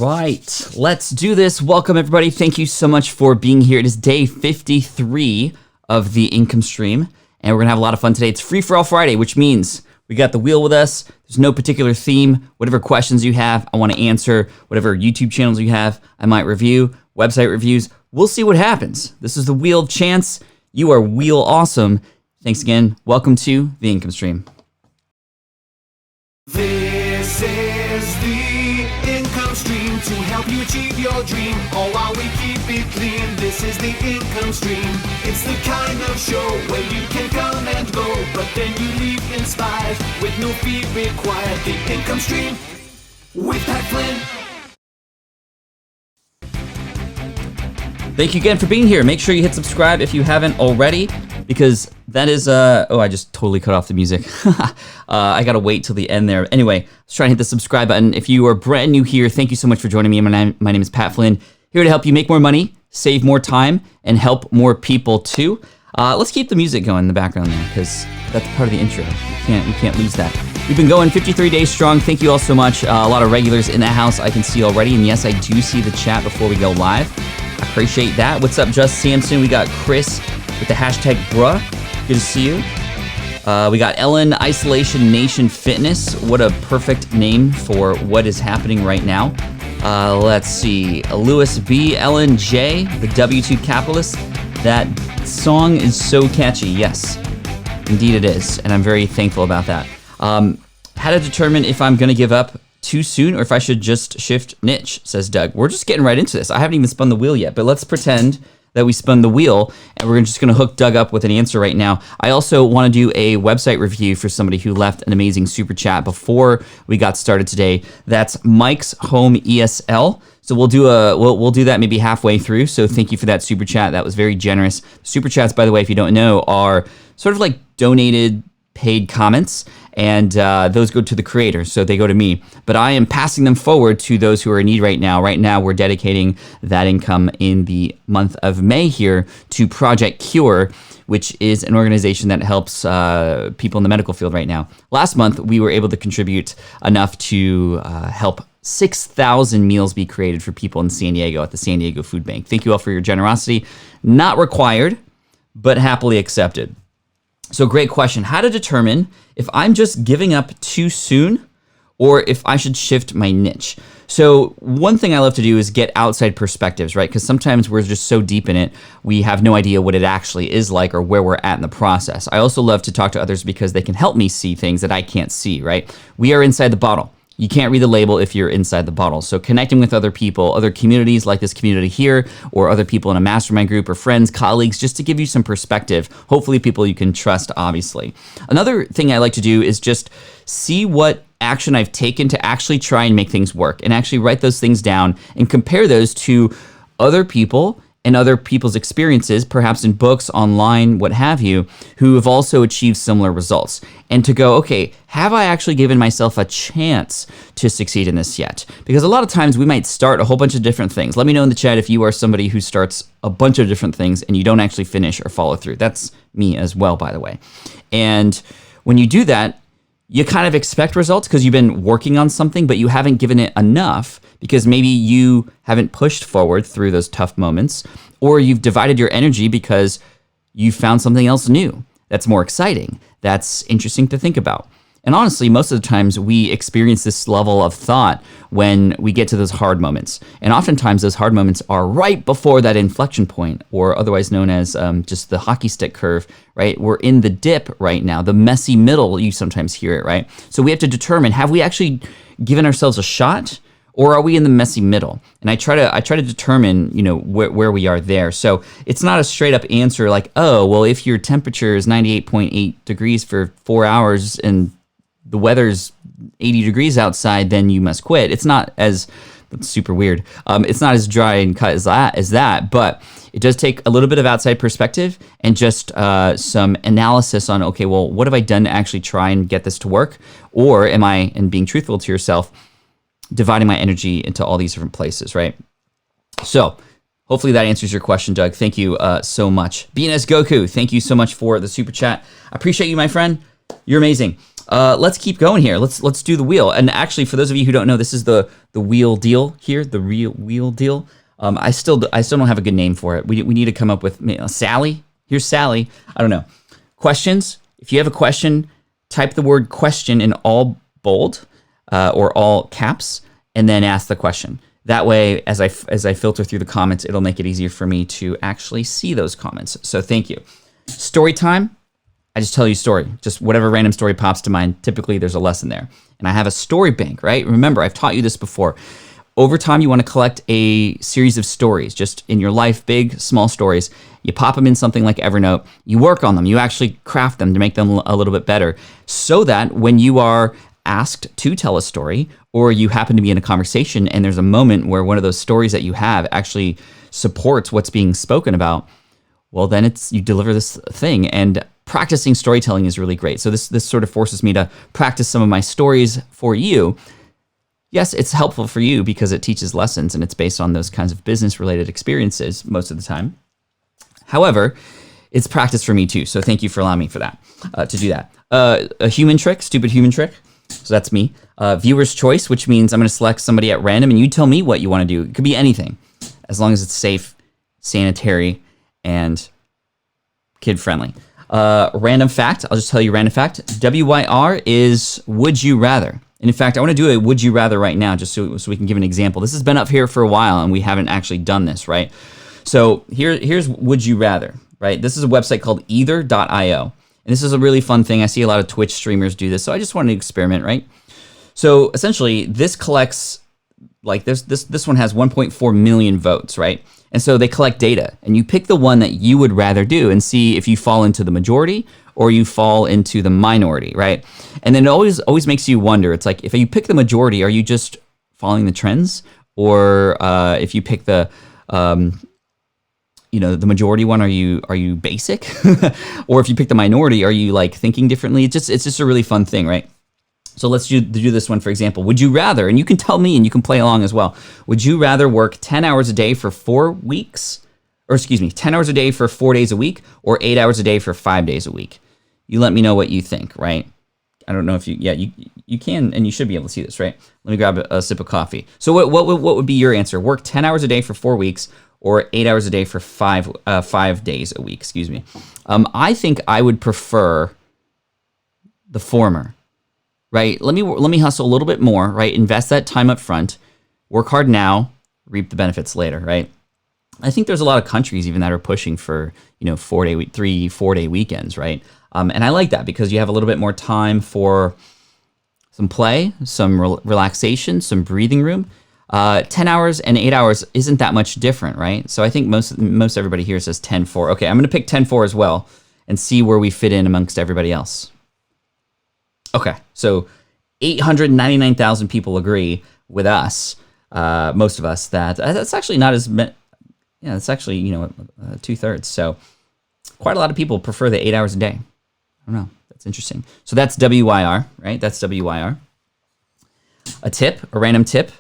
right, let's do this. Welcome, everybody. Thank you so much for being here. It is day 53 of the income stream, and we're going to have a lot of fun today. It's Free for All Friday, which means we got the wheel with us. There's no particular theme. Whatever questions you have, I want to answer. Whatever YouTube channels you have, I might review. Website reviews. We'll see what happens. This is the Wheel of Chance. You are wheel awesome. Thanks again. Welcome to the income stream. This is the income stream to help you achieve your dream, all while we keep it clean. This is the income stream. It's the kind of show where you can come and go, but then you leave inspired with no fee required. The income stream with Pat Flynn. Thank you again for being here. Make sure you hit subscribe if you haven't already, because that is, oh, I just totally cut off the music. I gotta wait till the end there. Anyway, let's try and hit the subscribe button. If you are brand new here, thank you so much for joining me. My name is Pat Flynn, here to help you make more money, save more time, and help more people too. Let's keep the music going in the background there, because that's part of the intro. You can't lose that. We've been going 53 days strong. Thank you all so much. A lot of regulars in the house I can see already, and yes, I do see the chat before we go live. I appreciate that. What's up, Just Samson? We got Chris with the hashtag bruh. Good to see you. We got Ellen, Isolation Nation Fitness. What a perfect name for what is happening right now. Let's see. Lewis B, Ellen J, the W2 Capitalist. That song is so catchy. Yes, indeed it is. And I'm very thankful about that. How to determine if I'm going to give up too soon or if I should just shift niche, says Doug. We're just getting right into this. I haven't even spun the wheel yet, but let's pretend that we spun the wheel, and we're just going to hook Doug up with an answer right now. I also want to do a website review for somebody who left an amazing super chat before we got started today. That's Mike's Home ESL. So we'll do that maybe halfway through. So thank you for that super chat. That was very generous. Super chats, by the way, if you don't know, are sort of like donated paid comments, and those go to the creator, so they go to me. But I am passing them forward to those who are in need right now. Right now, we're dedicating that income in the month of May here to Project Cure, which is an organization that helps people in the medical field right now. Last month, we were able to contribute enough to help 6,000 meals be created for people in San Diego at the San Diego Food Bank. Thank you all for your generosity. Not required, but happily accepted. So great question. How to determine if I'm just giving up too soon or if I should shift my niche. So one thing I love to do is get outside perspectives, right? Because sometimes we're just so deep in it, we have no idea what it actually is like or where we're at in the process. I also love to talk to others because they can help me see things that I can't see, right? We are inside the bottle. You can't read the label if you're inside the bottle. So connecting with other people, other communities like this community here, or other people in a mastermind group or friends, colleagues, just to give you some perspective. Hopefully people you can trust, obviously. Another thing I like to do is just see what action I've taken to actually try and make things work, and actually write those things down and compare those to other people and other people's experiences, perhaps in books, online, what have you, who have also achieved similar results. And to go, okay, have I actually given myself a chance to succeed in this yet? Because a lot of times we might start a whole bunch of different things. Let me know in the chat if you are somebody who starts a bunch of different things and you don't actually finish or follow through. That's me as well, by the way. And when you do that, you kind of expect results because you've been working on something, but you haven't given it enough because maybe you haven't pushed forward through those tough moments, or you've divided your energy because you found something else new that's more exciting, that's interesting to think about. And honestly, most of the times we experience this level of thought when we get to those hard moments. And oftentimes those hard moments are right before that inflection point, or otherwise known as just the hockey stick curve, right? We're in the dip right now, the messy middle, you sometimes hear it, right? So we have to determine, have we actually given ourselves a shot, or are we in the messy middle? And I try to determine, where we are there. So it's not a straight up answer like, oh, well, if your temperature is 98.8 degrees for 4 hours and the weather's 80 degrees outside, then you must quit. It's not as, that's super weird. It's not as dry and cut as that, but it does take a little bit of outside perspective and just some analysis on, okay, well, what have I done to actually try and get this to work? Or am I, and being truthful to yourself, dividing my energy into all these different places, right? So hopefully that answers your question, Doug. Thank you so much. BNS Goku, thank you so much for the super chat. I appreciate you, my friend. You're amazing. let's keep going here. Let's do the wheel. And actually, for those of you who don't know, this is the wheel deal here, the real wheel deal. I still don't have a good name for it. We need to come up with Sally. Here's Sally. I don't know. Questions. If you have a question, type the word question in all bold or all caps, and then ask the question. That way, as I filter through the comments, it'll make it easier for me to actually see those comments. So thank you. Story time. I just tell you a story. Just whatever random story pops to mind. Typically, there's a lesson there. And I have a story bank, right? Remember, I've taught you this before. Over time, you want to collect a series of stories, just in your life, big, small stories. You pop them in something like Evernote. You work on them. You actually craft them to make them a little bit better so that when you are asked to tell a story, or you happen to be in a conversation and there's a moment where one of those stories that you have actually supports what's being spoken about, well, then you deliver this thing. And practicing storytelling is really great. So this sort of forces me to practice some of my stories for you. Yes, it's helpful for you because it teaches lessons and it's based on those kinds of business-related experiences most of the time. However, it's practice for me too. So thank you for allowing me for that, to do that. A human trick, stupid human trick. So that's me. Viewer's choice, which means I'm going to select somebody at random and you tell me what you want to do. It could be anything, as long as it's safe, sanitary, and kid-friendly. Random fact, I'll just tell you random fact. WYR is would you rather. And in fact, I want to do a would you rather right now, just so we can give an example. This has been up here for a while and we haven't actually done this, right? So here's would you rather, right? This is a website called either.io. And this is a really fun thing. I see a lot of Twitch streamers do this, so I just wanted to experiment, right? So essentially, this collects, like this one has 1.4 million votes, right? And so they collect data, and you pick the one that you would rather do and see if you fall into the majority or you fall into the minority, right? And then it always makes you wonder. It's like, if you pick the majority, are you just following the trends? Or if you pick the the majority one, are you basic? Or if you pick the minority, are you like thinking differently? It's just a really fun thing, right? So let's do this one, for example. Would you rather, and you can tell me and you can play along as well, would you rather work 10 hours a day for 4 weeks, or 10 hours a day for 4 days a week, or 8 hours a day for 5 days a week? You let me know what you think, right? I don't know if you can, and you should be able to see this, right? Let me grab a sip of coffee. So what would be your answer? Work 10 hours a day for 4 weeks, or 8 hours a day for 5 days a week, excuse me. I think I would prefer the former, right? Let me hustle a little bit more, right? Invest that time up front, work hard now, reap the benefits later, right? I think there's a lot of countries even that are pushing for, 4-day weekends, right? And I like that because you have a little bit more time for some play, some relaxation, some breathing room. 10 hours and 8 hours isn't that much different, right? So I think most everybody here says 10-4. Okay, I'm going to pick 10-4 as well and see where we fit in amongst everybody else. Okay, so 899,000 people agree with us, most of us, that's actually not as many. Yeah, it's actually, 2/3. So quite a lot of people prefer the 8 hours a day. I don't know. That's interesting. So that's WYR, right? That's WYR. A random tip.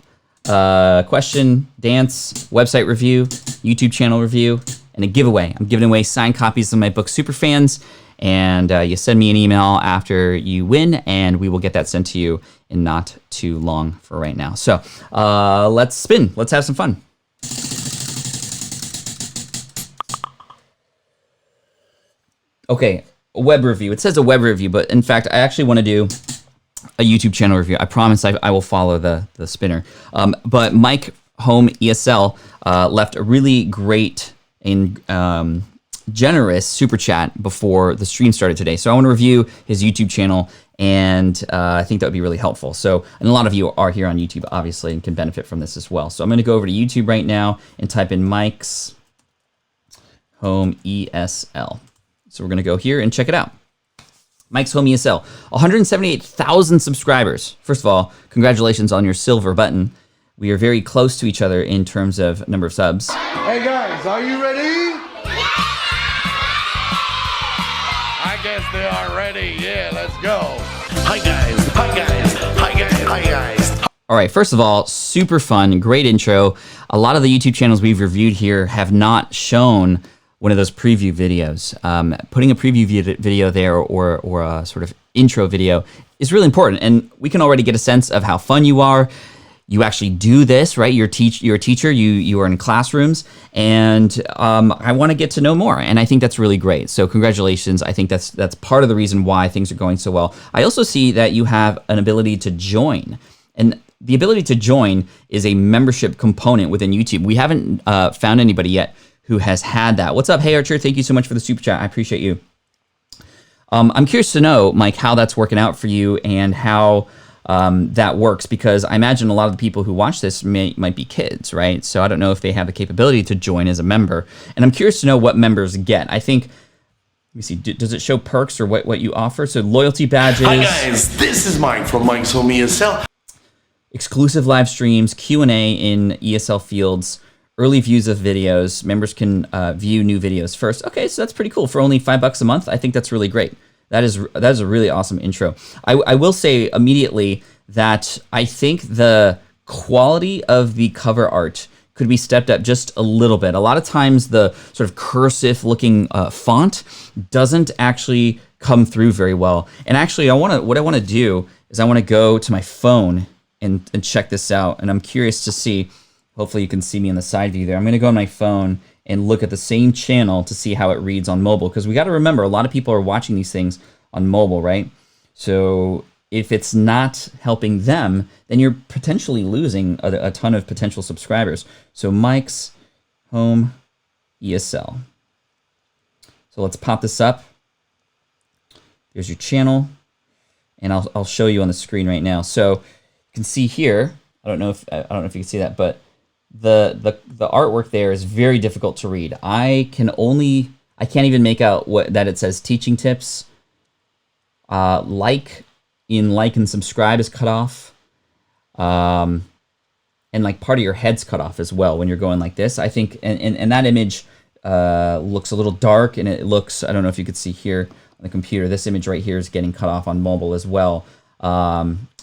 Question, dance, website review, YouTube channel review, and a giveaway. I'm giving away signed copies of my book, Superfans, and you send me an email after you win, and we will get that sent to you in not too long for right now. So let's spin. Let's have some fun. Okay, a web review. It says a web review, but in fact, I actually want to do a YouTube channel review. I promise I will follow the spinner. But Mike Home ESL left a really great and generous super chat before the stream started today. So I want to review his YouTube channel, and I think that would be really helpful. So, and a lot of you are here on YouTube, obviously, and can benefit from this as well. So I'm going to go over to YouTube right now and type in Mike's Home ESL. So we're going to go here and check it out. Mike's Home ESL, 178,000 subscribers. First of all, congratulations on your silver button. We are very close to each other in terms of number of subs. Hey guys, are you ready? I guess they are ready. Yeah, let's go. Hi guys, hi guys, hi guys, hi guys. All right, first of all, super fun, great intro. A lot of the YouTube channels we've reviewed here have not shown one of those preview videos. Putting a preview video there or a sort of intro video is really important. And we can already get a sense of how fun you are. You actually do this, right? You're a teacher. You are in classrooms, and I want to get to know more. And I think that's really great. So congratulations. I think that's part of the reason why things are going so well. I also see that you have an ability to join, and the ability to join is a membership component within YouTube. We haven't found anybody yet who has had that. What's up, Hey Archer? Thank you so much for the super chat. I appreciate you. I'm curious to know, Mike, how that's working out for you and how that works, because I imagine a lot of the people who watch this might be kids, right? So I don't know if they have the capability to join as a member. And I'm curious to know what members get. I think, let me see, does it show perks or what you offer? So loyalty badges. Hi guys, this is Mike from Mike's Home ESL. Exclusive live streams, Q&A in ESL fields, early views of videos. Members can view new videos first. Okay, so that's pretty cool. For only $5 a month, I think that's really great. That is a really awesome intro. I will say immediately that I think the quality of the cover art could be stepped up just a little bit. A lot of times the sort of cursive looking font doesn't actually come through very well. And actually, what I want to do is I want to go to my phone and check this out. And I'm curious to see, hopefully you can see me in the side view there. I'm going to go on my phone and look at the same channel to see how it reads on mobile. Because we got to remember, a lot of people are watching these things on mobile, right? So if it's not helping them, then you're potentially losing a ton of potential subscribers. So Mike's Home ESL. So let's pop this up. There's your channel. And I'll show you on the screen right now. So you can see here, I don't know if you can see that, but the artwork there is very difficult to read. I can't even make out that it says teaching tips. Like and subscribe is cut off. And like part of your head's cut off as well when you're going like this. I think, and that image looks a little dark, and it looks, I don't know if you could see here on the computer, this image right here is getting cut off on mobile as well.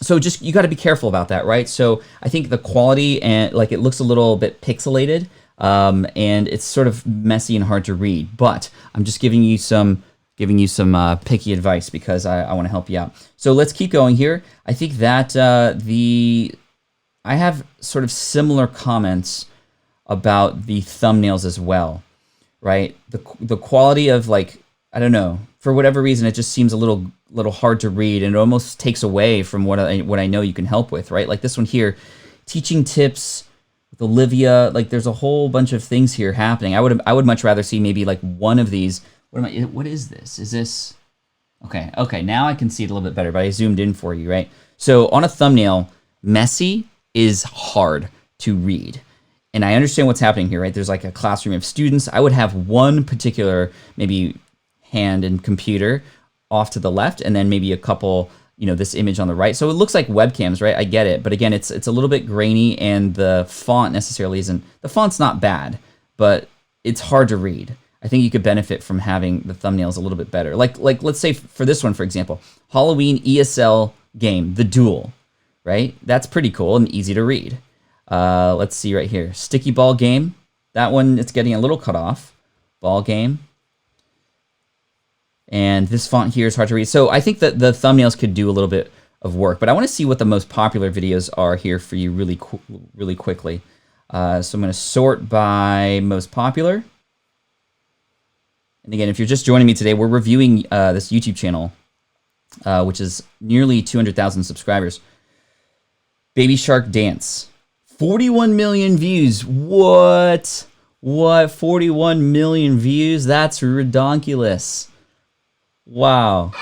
So just, you got to be careful about that, right? So I think the quality, and like it looks a little bit pixelated, and it's sort of messy and hard to read, but I'm just giving you some picky advice because I want to help you out. So let's keep going here. I think that I have sort of similar comments about the thumbnails as well, right? The quality of, like, I don't know, for whatever reason, it just seems a little hard to read, and it almost takes away from what I know you can help with, right? Like this one here, teaching tips with Olivia. Like there's a whole bunch of things here happening. I would much rather see maybe like one of these. What is this? Is this okay? Now I can see it a little bit better, but I zoomed in for you, right? So on a thumbnail, messy is hard to read. And I understand what's happening here, right? There's like a classroom of students. I would have one particular maybe hand and computer off to the left, and then maybe a couple, this image on the right. So it looks like webcams, right? I get it. But again, it's a little bit grainy, and the font necessarily isn't, the font's not bad, but it's hard to read. I think you could benefit from having the thumbnails a little bit better. Like let's say for this one, for example, Halloween ESL game, The Duel, right? That's pretty cool and easy to read. Let's see right here. Sticky ball game. That one, it's getting a little cut off. Ball game. And this font here is hard to read. So I think that the thumbnails could do a little bit of work, but I want to see what the most popular videos are here for you really quickly. So I'm going to sort by most popular. And again, if you're just joining me today, we're reviewing this YouTube channel, which is nearly 200,000 subscribers. Baby Shark Dance. 41 million views. What? 41 million views? That's redonkulous. Wow.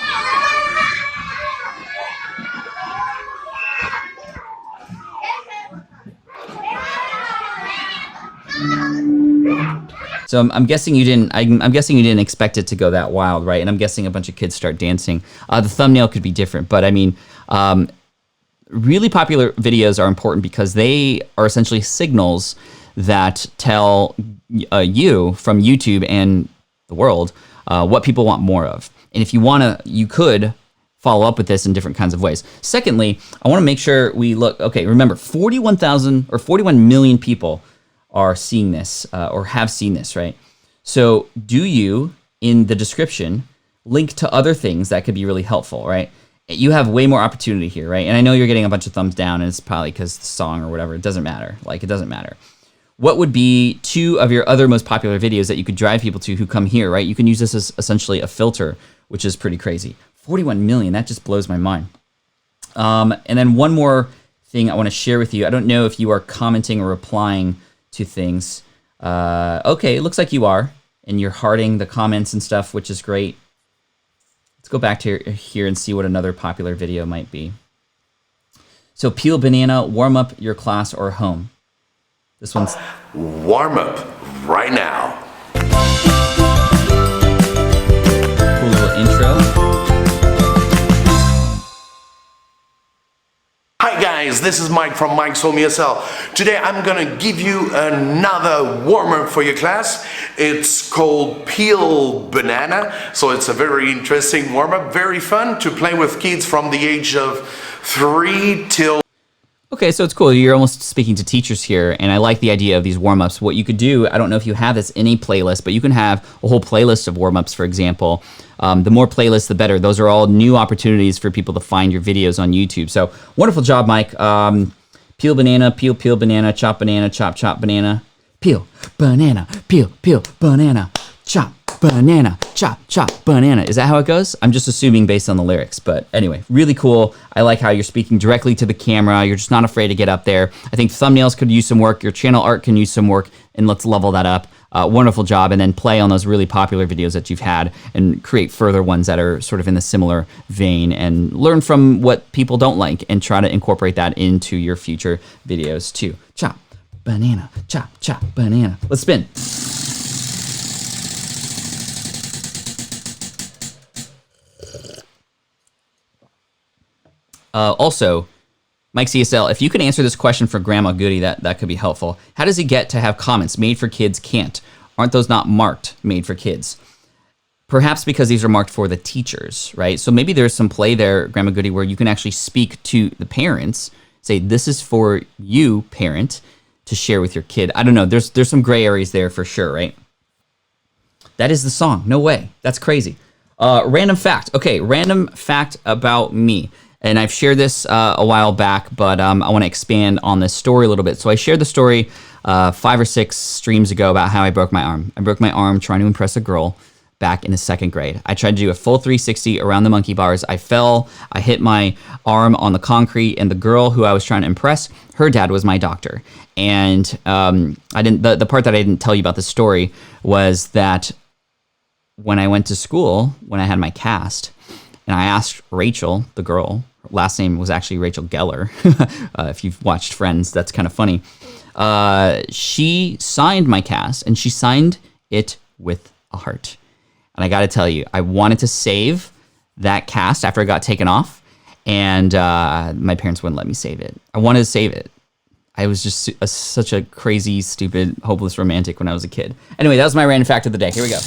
So I'm guessing you didn't. I'm guessing you didn't expect it to go that wild, right? And I'm guessing a bunch of kids start dancing. The thumbnail could be different, but I mean, really popular videos are important because they are essentially signals that tell you from YouTube and the world what people want more of. And if you want to, you could follow up with this in different kinds of ways. Secondly, I want to make sure we look. Okay, remember, 41,000 or 41 million people are seeing this or have seen this, right? So do you, in the description, link to other things that could be really helpful, right? You have way more opportunity here, right? And I know you're getting a bunch of thumbs down, and it's probably because the song or whatever. It doesn't matter. Like, it doesn't matter. What would be 2 of your other most popular videos that you could drive people to who come here, right? You can use this as essentially a filter, which is pretty crazy. 41 million, that just blows my mind. And then one more thing I want to share with you. I don't know if you are commenting or replying to things. Okay, it looks like you are, and you're hearting the comments and stuff, which is great. Let's go back to here and see what another popular video might be. So peel banana, warm up your class or home. This one's Warm up right now. cool little intro. Hi guys, this is Mike from Mike's Home ESL. Today I'm gonna give you another warm-up for your class. It's called Peel Banana, so it's a very interesting warm-up, very fun to play with kids from the age of 3 till... Okay, so it's cool. You're almost speaking to teachers here, and I like the idea of these warm-ups. What you could do, I don't know if you have this in a playlist, but you can have a whole playlist of warm-ups, for example. The more playlists, the better. Those are all new opportunities for people to find your videos on YouTube. So wonderful job, Mike. Peel banana, peel banana, chop banana, chop banana. Peel banana, peel banana, chop banana, chop banana. Is that how it goes? I'm just assuming based on the lyrics, but anyway, really cool. I like how you're speaking directly to the camera. You're just not afraid to get up there. I think thumbnails could use some work. Your channel art can use some work, and let's level that up. Wonderful job, and then play on those really popular videos that you've had and create further ones that are sort of in the similar vein, and learn from what people don't like and try to incorporate that into your future videos too. Chop banana, chop banana. Let's spin. Also, Mike CSL, if you can answer this question for Grandma Goody, that could be helpful. How does he get to have comments made for kids can't? Aren't those not marked made for kids? Perhaps because these are marked for the teachers, right? So maybe there's some play there, Grandma Goody, where you can actually speak to the parents, say, this is for you, parent, to share with your kid. I don't know. There's some gray areas there for sure, right? That is the song. No way. That's crazy. Random fact. Okay, random fact about me. And I've shared this a while back, but I want to expand on this story a little bit. So I shared the story 5 or 6 streams ago about how I broke my arm. I broke my arm trying to impress a girl back in the 2nd grade. I tried to do a full 360 around the monkey bars. I fell, I hit my arm on the concrete, and the girl who I was trying to impress, her dad was my doctor. And the part that I didn't tell you about the story was that when I went to school, when I had my cast, and I asked Rachel, the girl, her last name was actually Rachel Geller. If you've watched Friends, that's kind of funny. She signed my cast, and she signed it with a heart. And I got to tell you, I wanted to save that cast after it got taken off, and my parents wouldn't let me save it. I wanted to save it. I was just such a crazy, stupid, hopeless romantic when I was a kid. Anyway, that was my random fact of the day. Here we go.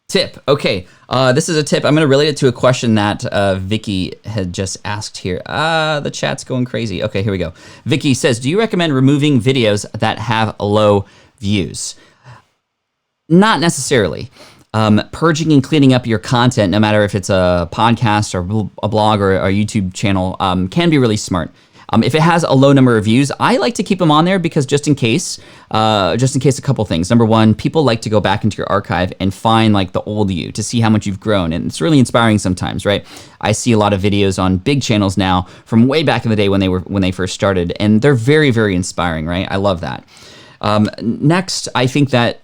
Tip. Okay, this is a tip. I'm going to relate it to a question that Vicky had just asked here. The chat's going crazy. Okay, here we go. Vicky says, do you recommend removing videos that have low views? Not necessarily. Purging and cleaning up your content, no matter if it's a podcast or a blog or a YouTube channel, can be really smart. If it has a low number of views, I like to keep them on there because just in case a couple things. Number one, people like to go back into your archive and find like the old you to see how much you've grown. And it's really inspiring sometimes, right? I see a lot of videos on big channels now from way back in the day when they first started, and they're very, very inspiring, right? I love that. Next, I think that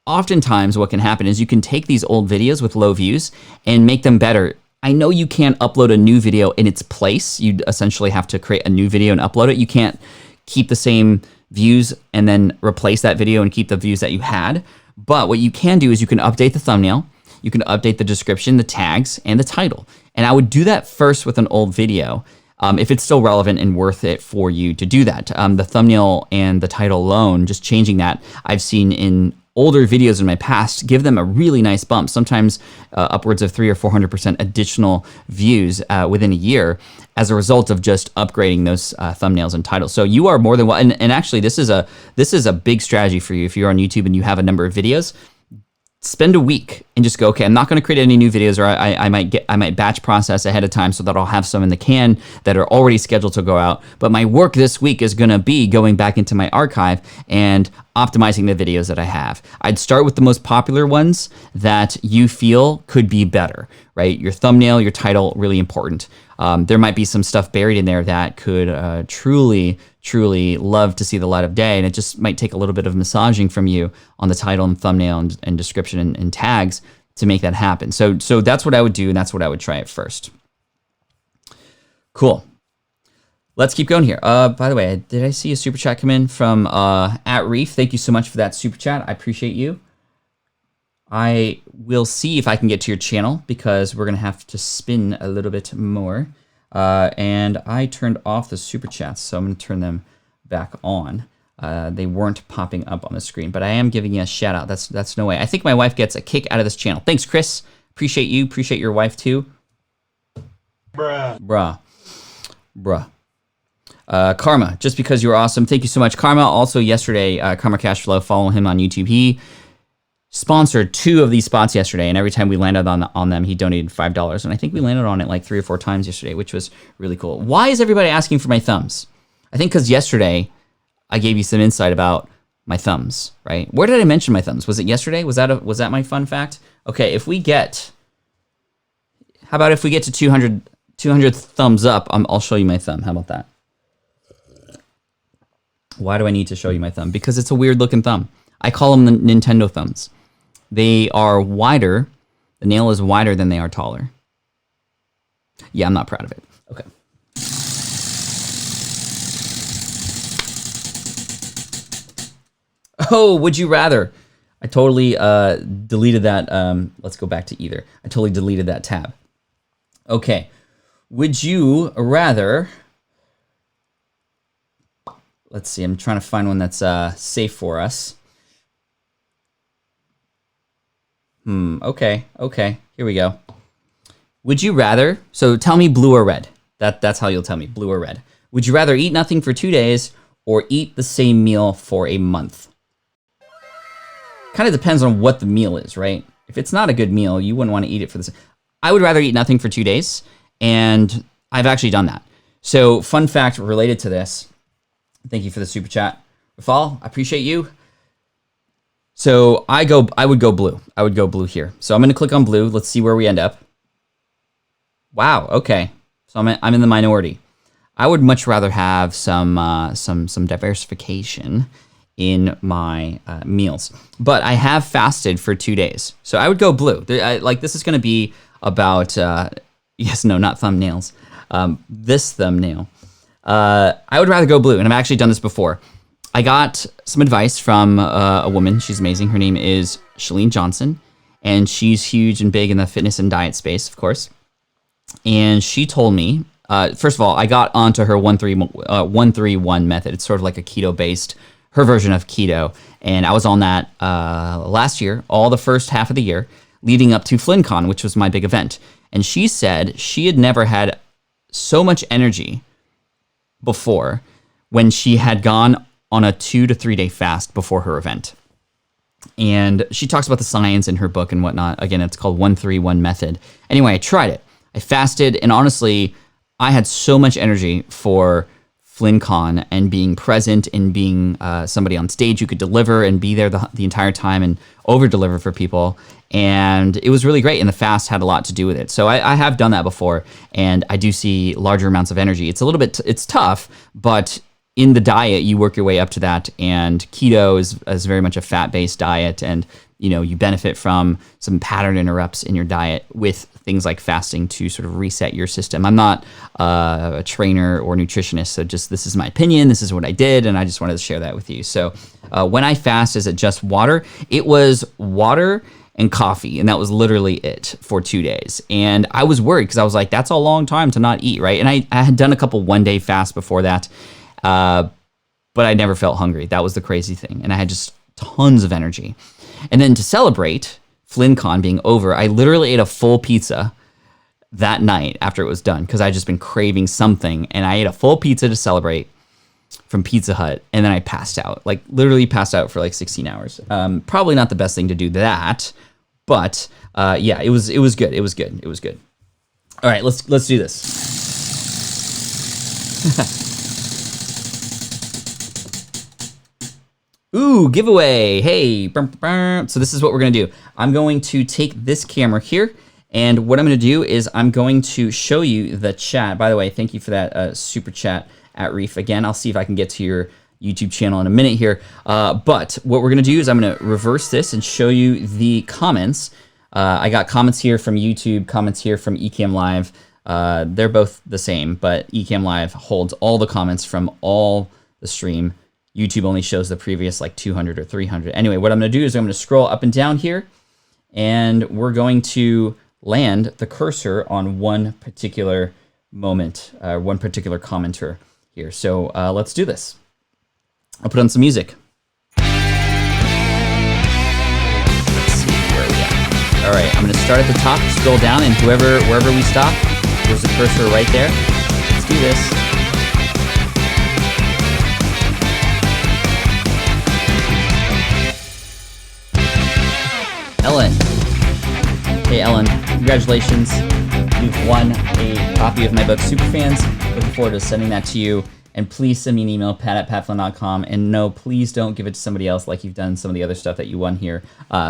oftentimes what can happen is you can take these old videos with low views and make them better. I know you can't upload a new video in its place. You'd essentially have to create a new video and upload it. You can't keep the same views and then replace that video and keep the views that you had. But what you can do is you can update the thumbnail, you can update the description, the tags, and the title. And I would do that first with an old video if it's still relevant and worth it for you to do that. The thumbnail and the title alone, just changing that, I've seen in older videos in my past, give them a really nice bump, sometimes upwards of 300 or 400% additional views within a year as a result of just upgrading those thumbnails and titles. So you are more than well, and actually this is a big strategy for you if you're on YouTube and you have a number of videos. Spend a week and just go, okay, I'm not going to create any new videos, or I might batch process ahead of time so that I'll have some in the can that are already scheduled to go out. But my work this week is going to be going back into my archive and optimizing the videos that I have. I'd start with the most popular ones that you feel could be better, right? Your thumbnail, your title, really important. There might be some stuff buried in there that could truly love to see the light of day, and it just might take a little bit of massaging from you on the title and thumbnail and description and tags to make that happen. So that's what I would do, and that's what I would try at first. Cool. Let's keep going here. By the way, did I see a super chat come in from @Reef? Thank you so much for that super chat. I appreciate you. I will see if I can get to your channel because we're going to have to spin a little bit more. And I turned off the super chats, so I'm going to turn them back on. They weren't popping up on the screen, but I am giving you a shout out. That's no way. I think my wife gets a kick out of this channel. Thanks, Chris. Appreciate you. Appreciate your wife too. Bruh. Karma, just because you're awesome. Thank you so much. Karma, also yesterday, Karma Cashflow, follow him on YouTube. He sponsored 2 of these spots yesterday, and every time we landed on them, he donated $5. And I think we landed on it like 3 or 4 times yesterday, which was really cool. Why is everybody asking for my thumbs? I think because yesterday I gave you some insight about my thumbs, right? Where did I mention my thumbs? Was it yesterday? Was that my fun fact? Okay, how about if we get to 200 thumbs up, I'll show you my thumb. How about that? Why do I need to show you my thumb? Because it's a weird looking thumb. I call them the Nintendo thumbs. They are wider. The nail is wider than they are taller. Yeah, I'm not proud of it. Okay. Oh, would you rather? I totally deleted that. Let's go back to either. I totally deleted that tab. Okay. Would you rather... Let's see. I'm trying to find one that's safe for us. Okay. Here we go. Would you rather, so tell me blue or red. That's how you'll tell me, blue or red. Would you rather eat nothing for 2 days or eat the same meal for a month? Kind of depends on what the meal is, right? If it's not a good meal, you wouldn't want to eat it for this. I would rather eat nothing for 2 days, and I've actually done that. So fun fact related to this, thank you for the super chat. Rafal, I appreciate you. So I would go blue. I would go blue here. So I'm going to click on blue. Let's see where we end up. Wow. Okay. So I'm in the minority. I would much rather have some diversification in my meals. But I have fasted for 2 days. So I would go blue. This is going to be about, yes, no, not thumbnails. This thumbnail. I would rather go blue. And I've actually done this before. I got some advice from a woman. She's amazing. Her name is Shalene Johnson, and she's huge and big in the fitness and diet space, of course. And she told me, first of all, I got onto her 131 method. It's sort of like a keto-based, her version of keto. And I was on that last year, all the first half of the year, leading up to FlynnCon, which was my big event. And she said she had never had so much energy before when she had gone on a 2 to 3 day fast before her event. And she talks about the science in her book and whatnot. Again, it's called 131 method. Anyway, I tried it. I fasted, and honestly, I had so much energy for FlynnCon and being present and being somebody on stage who could deliver and be there the entire time and over-deliver for people. And it was really great, and the fast had a lot to do with it. So I have done that before, and I do see larger amounts of energy. It's a little bit, it's tough, but in the diet, you work your way up to that, and keto is very much a fat-based diet, and you benefit from some pattern interrupts in your diet with things like fasting to sort of reset your system. I'm not a trainer or nutritionist, so this is my opinion. This is what I did, and I just wanted to share that with you. So when I fast, is it just water? It was water and coffee, and that was literally it for 2 days. And I was worried because I was like, that's a long time to not eat, right? And I had done a couple one-day fasts before that, but I never felt hungry. That was the crazy thing. And I had just tons of energy. And then to celebrate FlynnCon being over, I literally ate a full pizza that night after it was done because I'd just been craving something, and I ate a full pizza to celebrate from Pizza Hut, and then I passed out, like literally passed out for like 16 hours. Probably not the best thing to do that, but yeah, it was good. It was good. It was good. All right, let's do this. Ooh, giveaway. Hey, so this is what we're gonna do. I'm going to take this camera here, and what I'm gonna do is I'm going to show you the chat. By the way, thank you for that super chat at Reef. Again, I'll see if I can get to your YouTube channel in a minute here. But what we're gonna do is I'm gonna reverse this and show you the comments. I got comments here from YouTube, comments here from Ecamm Live. They're both the same, but Ecamm Live holds all the comments from all the stream. YouTube only shows the previous like 200 or 300. Anyway, what I'm gonna do is I'm gonna scroll up and down here, and we're going to land the cursor on one particular moment, one particular commenter here. So let's do this. I'll put on some music. Let's see where we at. All right, I'm gonna start at the top, scroll down, and wherever we stop, there's a cursor right there. Let's do this. Ellen. Hey, Ellen. Congratulations. You've won a copy of my book, Superfans. Looking forward to sending that to you. And please send me an email, pat@patflynn.com. And no, please don't give it to somebody else like you've done some of the other stuff that you won here.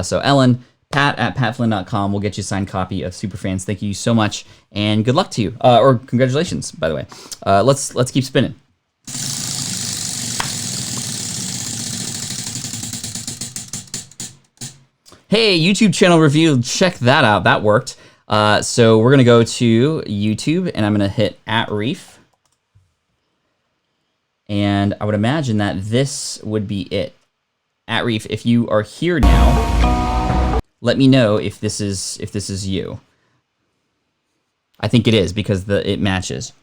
So, Ellen, pat@patflynn.com. We'll get you a signed copy of Superfans. Thank you so much. And good luck to you. Or congratulations, by the way. Let's keep spinning. Hey, YouTube channel review, check that out. That worked. So we're gonna go to YouTube, and I'm gonna hit @Reef. And I would imagine that this would be it. @Reef, if you are here now, let me know if this is you. I think it is because it matches.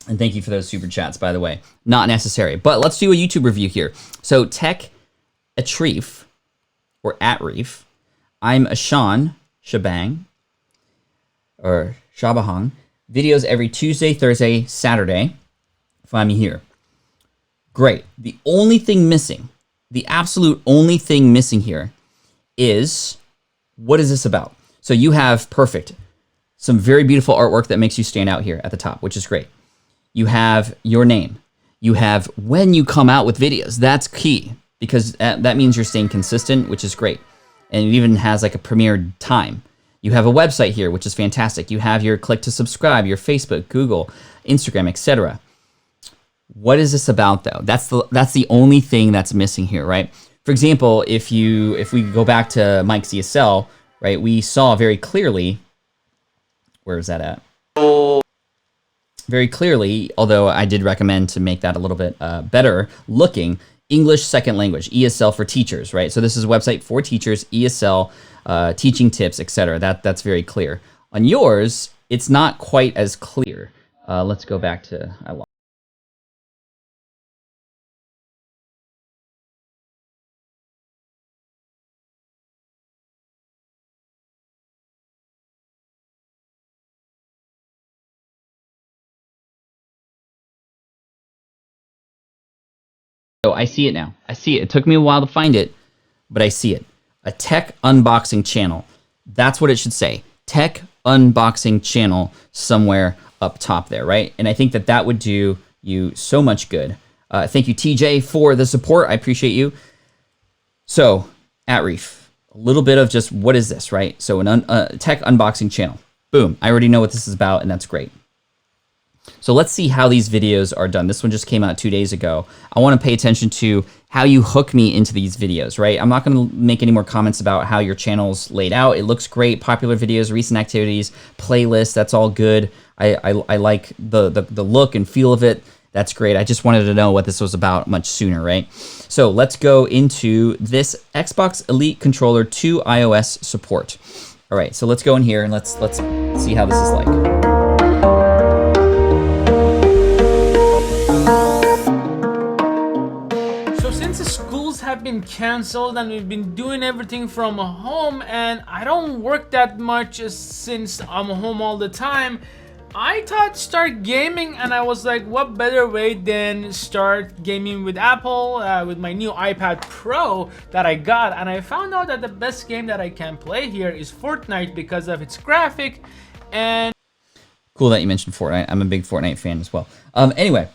And thank you for those super chats, by the way. Not necessary, but let's do a YouTube review here. So Tech @Reef, or @Reef. I'm Ashan Shabang, or Shabahang. Videos every Tuesday, Thursday, Saturday. Find me here. Great. The only thing missing, the absolute only thing missing here is, what is this about? So you have, perfect, some very beautiful artwork that makes you stand out here at the top, which is great. You have your name. You have when you come out with videos. That's key, because that means you're staying consistent, which is great. And it even has like a premiered time. You have a website here, which is fantastic. You have your click to subscribe, your Facebook, Google, Instagram, etc. What is this about, though? That's the only thing that's missing here, right? For example, if we go back to Mike's ESL, right, we saw very clearly, where is that at? Very clearly, although I did recommend to make that a little bit better looking, English second language, ESL for teachers, right? So this is a website for teachers, ESL, teaching tips, etc. That's very clear. On yours, it's not quite as clear. Let's go back to, So I see it now. I see it. It took me a while to find it, but I see it. A tech unboxing channel. That's what it should say. Tech unboxing channel somewhere up top there, right? And I think that would do you so much good. Thank you, TJ, for the support. I appreciate you. So, @Reef, a little bit of just what is this, right? So a tech unboxing channel. Boom. I already know what this is about, and that's great. So let's see how these videos are done. This one just came out 2 days ago. I want to pay attention to how you hook me into these videos, right? I'm not going to make any more comments about how your channel's laid out. It looks great. Popular videos, recent activities, playlists, that's all good. I like the look and feel of it. That's great. I just wanted to know what this was about much sooner, right? So let's go into this Xbox Elite Controller 2 iOS support. All right, so let's go in here and let's see how this is like. So since the schools have been canceled and we've been doing everything from home, and I don't work that much since I'm home all the time. I thought start gaming, and I was like, what better way than start gaming with Apple, with my new iPad Pro that I got. And I found out that the best game that I can play here is Fortnite because of its graphic. And cool that you mentioned Fortnite. I'm a big Fortnite fan as well. Anyway,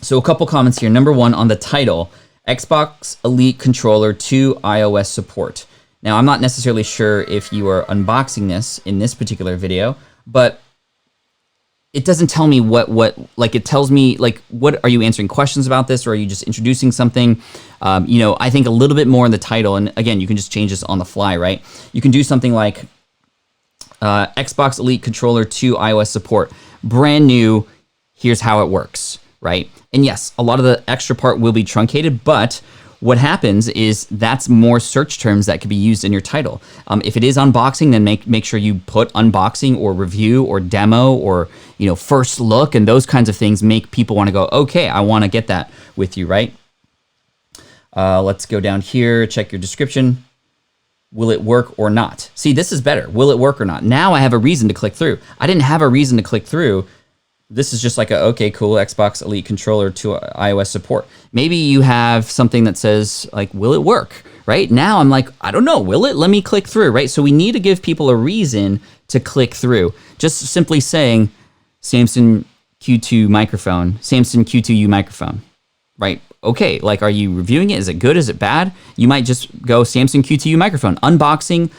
so a couple comments here. Number one, on the title, Xbox Elite Controller 2 iOS support. Now, I'm not necessarily sure if you are unboxing this in this particular video, but it doesn't tell me what like, it tells me, like, what are you answering questions about this, or are you just introducing something? You know, I think a little bit more in the title, and again, you can just change this on the fly, right? You can do something like Xbox Elite Controller 2 iOS support, brand new, here's how it works, right? And yes, a lot of the extra part will be truncated, but what happens is that's more search terms that could be used in your title. If it is unboxing, then make sure you put unboxing or review or demo or, you know, first look, and those kinds of things make people want to go, okay, I want to get that with you, right? Let's go down here, check your description. Will it work or not? See, this is better. Will it work or not? Now I have a reason to click through. I didn't have a reason to click through. This is just like a, okay, cool, Xbox Elite Controller to iOS support. Maybe you have something that says, like, will it work, right? Now I'm like, I don't know, will it? Let me click through, right? So we need to give people a reason to click through. Just simply saying, Samson Q2 microphone, Samson Q2U microphone, right? Okay, like, are you reviewing it? Is it good? Is it bad? You might just go Samson Q2U microphone, unboxing,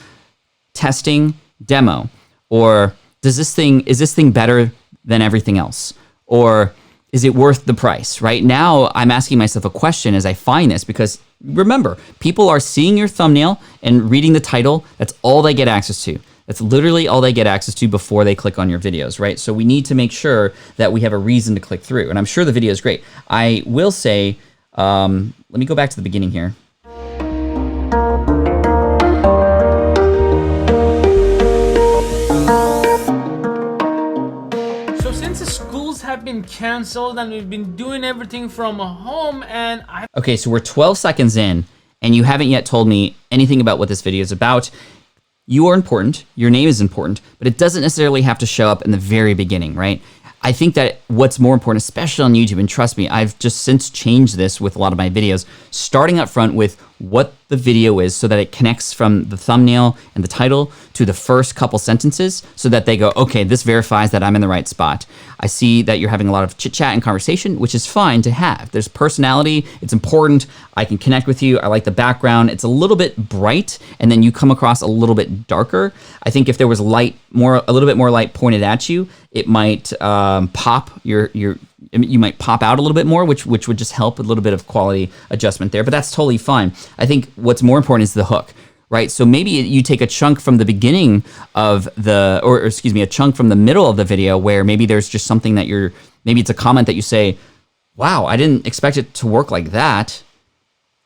testing, demo. Or is this thing better than everything else? Or is it worth the price? Right now, I'm asking myself a question as I find this, because remember, people are seeing your thumbnail and reading the title. That's all they get access to. That's literally all they get access to before they click on your videos, right? So we need to make sure that we have a reason to click through. And I'm sure the video is great. I will say, let me go back to the beginning here. Have been canceled and we've been doing everything from home, and okay, so we're 12 seconds in and you haven't yet told me anything about what this video is about. You are important, your name is important, but it doesn't necessarily have to show up in the very beginning, right? I think that what's more important, especially on YouTube, and trust me, I've just since changed this with a lot of my videos, starting up front with what the video is so that it connects from the thumbnail and the title to the first couple sentences so that they go, okay, this verifies that I'm in the right spot. I see that you're having a lot of chit chat and conversation, which is fine to have. There's personality, it's important, I can connect with you, I like the background, it's a little bit bright, and then you come across a little bit darker. I think if there was light, a little bit more light pointed at you, it might pop you might pop out a little bit more, which would just help a little bit of quality adjustment there, but that's totally fine. I think what's more important is the hook, right? So maybe you take a chunk from the beginning of or excuse me, a chunk from the middle of the video where maybe there's just something that maybe it's a comment that you say, wow, I didn't expect it to work like that.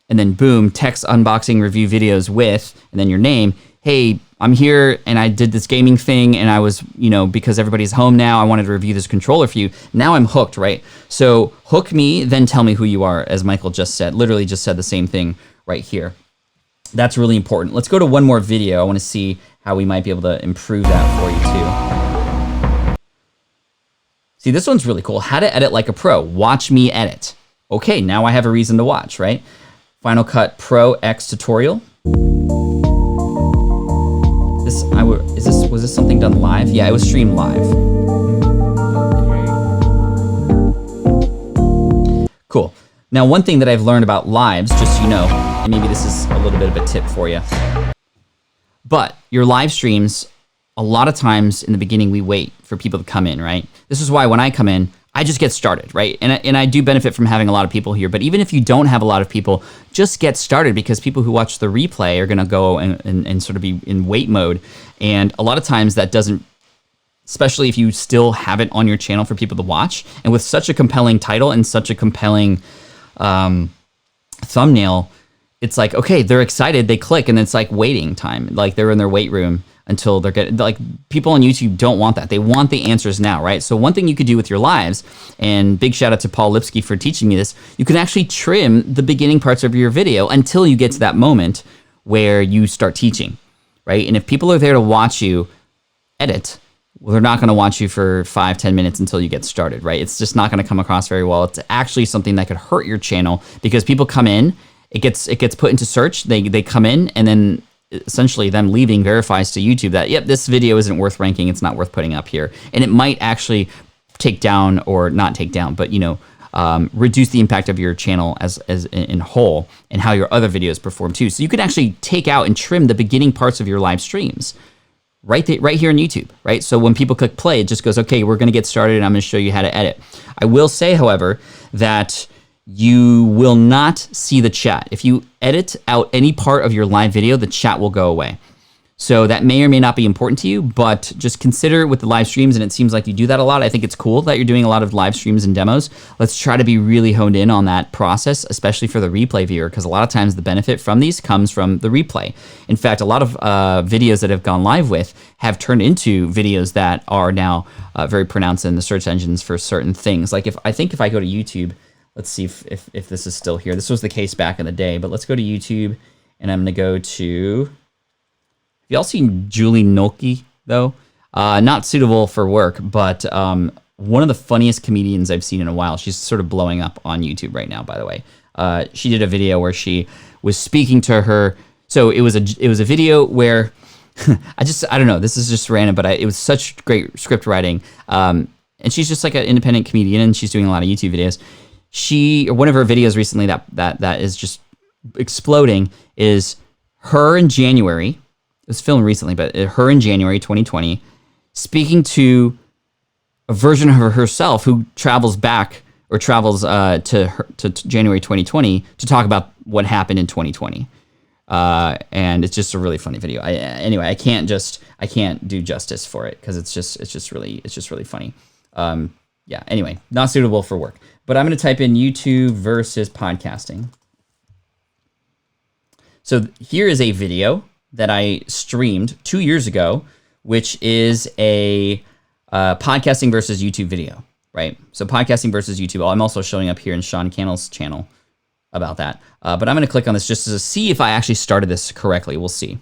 And then boom, text unboxing review videos with, and then your name. Hey, I'm here and I did this gaming thing and I was, because everybody's home now, I wanted to review this controller for you. Now I'm hooked, right? So hook me, then tell me who you are, as Michael just said. Literally just said the same thing right here. That's really important. Let's go to one more video. I want to see how we might be able to improve that for you too. See, this one's really cool. How to edit like a pro. Watch me edit. Okay, now I have a reason to watch, right? Final Cut Pro X tutorial. Was this something done live? Yeah, it was streamed live. Okay. Cool. Now, one thing that I've learned about lives, just so you know, and maybe this is a little bit of a tip for you, but your live streams, a lot of times in the beginning, we wait for people to come in, right? This is why when I come in, I just get started, right? And I do benefit from having a lot of people here, but even if you don't have a lot of people, just get started, because people who watch the replay are gonna go and sort of be in wait mode. And a lot of times that doesn't, especially if you still have it on your channel for people to watch, and with such a compelling title and such a compelling thumbnail, it's like, okay, they're excited, they click, and it's like waiting time, like they're in their wait room. until they're getting, like, people on YouTube don't want that. They want the answers now, right? So one thing you could do with your lives, and big shout out to Paul Lipsky for teaching me this, you can actually trim the beginning parts of your video until you get to that moment where you start teaching, right? And if people are there to watch you edit, well, they're not going to watch you for 5-10 minutes until you get started, right? It's just not going to come across very well. It's actually something that could hurt your channel because people come in, it gets put into search, they come in, and then essentially them leaving verifies to YouTube that, yep, this video isn't worth ranking, it's not worth putting up here. And it might actually take down, or not take down, but, you know, reduce the impact of your channel as in whole, and how your other videos perform too. So you can actually take out and trim the beginning parts of your live streams right here on YouTube, right? So when people click play, it just goes, okay, we're gonna get started and I'm gonna show you how to edit. I will say, however, that you will not see the chat. If you edit out any part of your live video, the chat will go away. So that may or may not be important to you, but just consider with the live streams, and it seems like you do that a lot. I think it's cool that you're doing a lot of live streams and demos. Let's try to be really honed in on that process, especially for the replay viewer, because a lot of times the benefit from these comes from the replay. In fact, a lot of videos that have gone live with have turned into videos that are now very pronounced in the search engines for certain things. Like if I go to YouTube, let's see if this is still here. This was the case back in the day, but let's go to YouTube, and I'm gonna go to, y'all seen Julie Nolke, though? Not suitable for work, but one of the funniest comedians I've seen in a while. She's sort of blowing up on YouTube right now, by the way. She did a video where she was speaking to her. So it was a video where, I don't know, this is just random, but it was such great script writing. And she's just like an independent comedian, and she's doing a lot of YouTube videos. One of her videos recently that is just exploding is her in January. It was filmed recently, but her in January 2020, speaking to a version of herself who travels back, or travels to January 2020 to talk about what happened in 2020. And it's just a really funny video. Anyway, I can't do justice for it because it's just really funny. Yeah. Anyway, not suitable for work. But I'm going to type in YouTube versus podcasting. So here is a video that I streamed 2 years ago, which is a podcasting versus YouTube video, right? So podcasting versus YouTube. I'm also showing up here in Sean Cannell's channel about that. But I'm going to click on this just to see if I actually started this correctly. We'll see.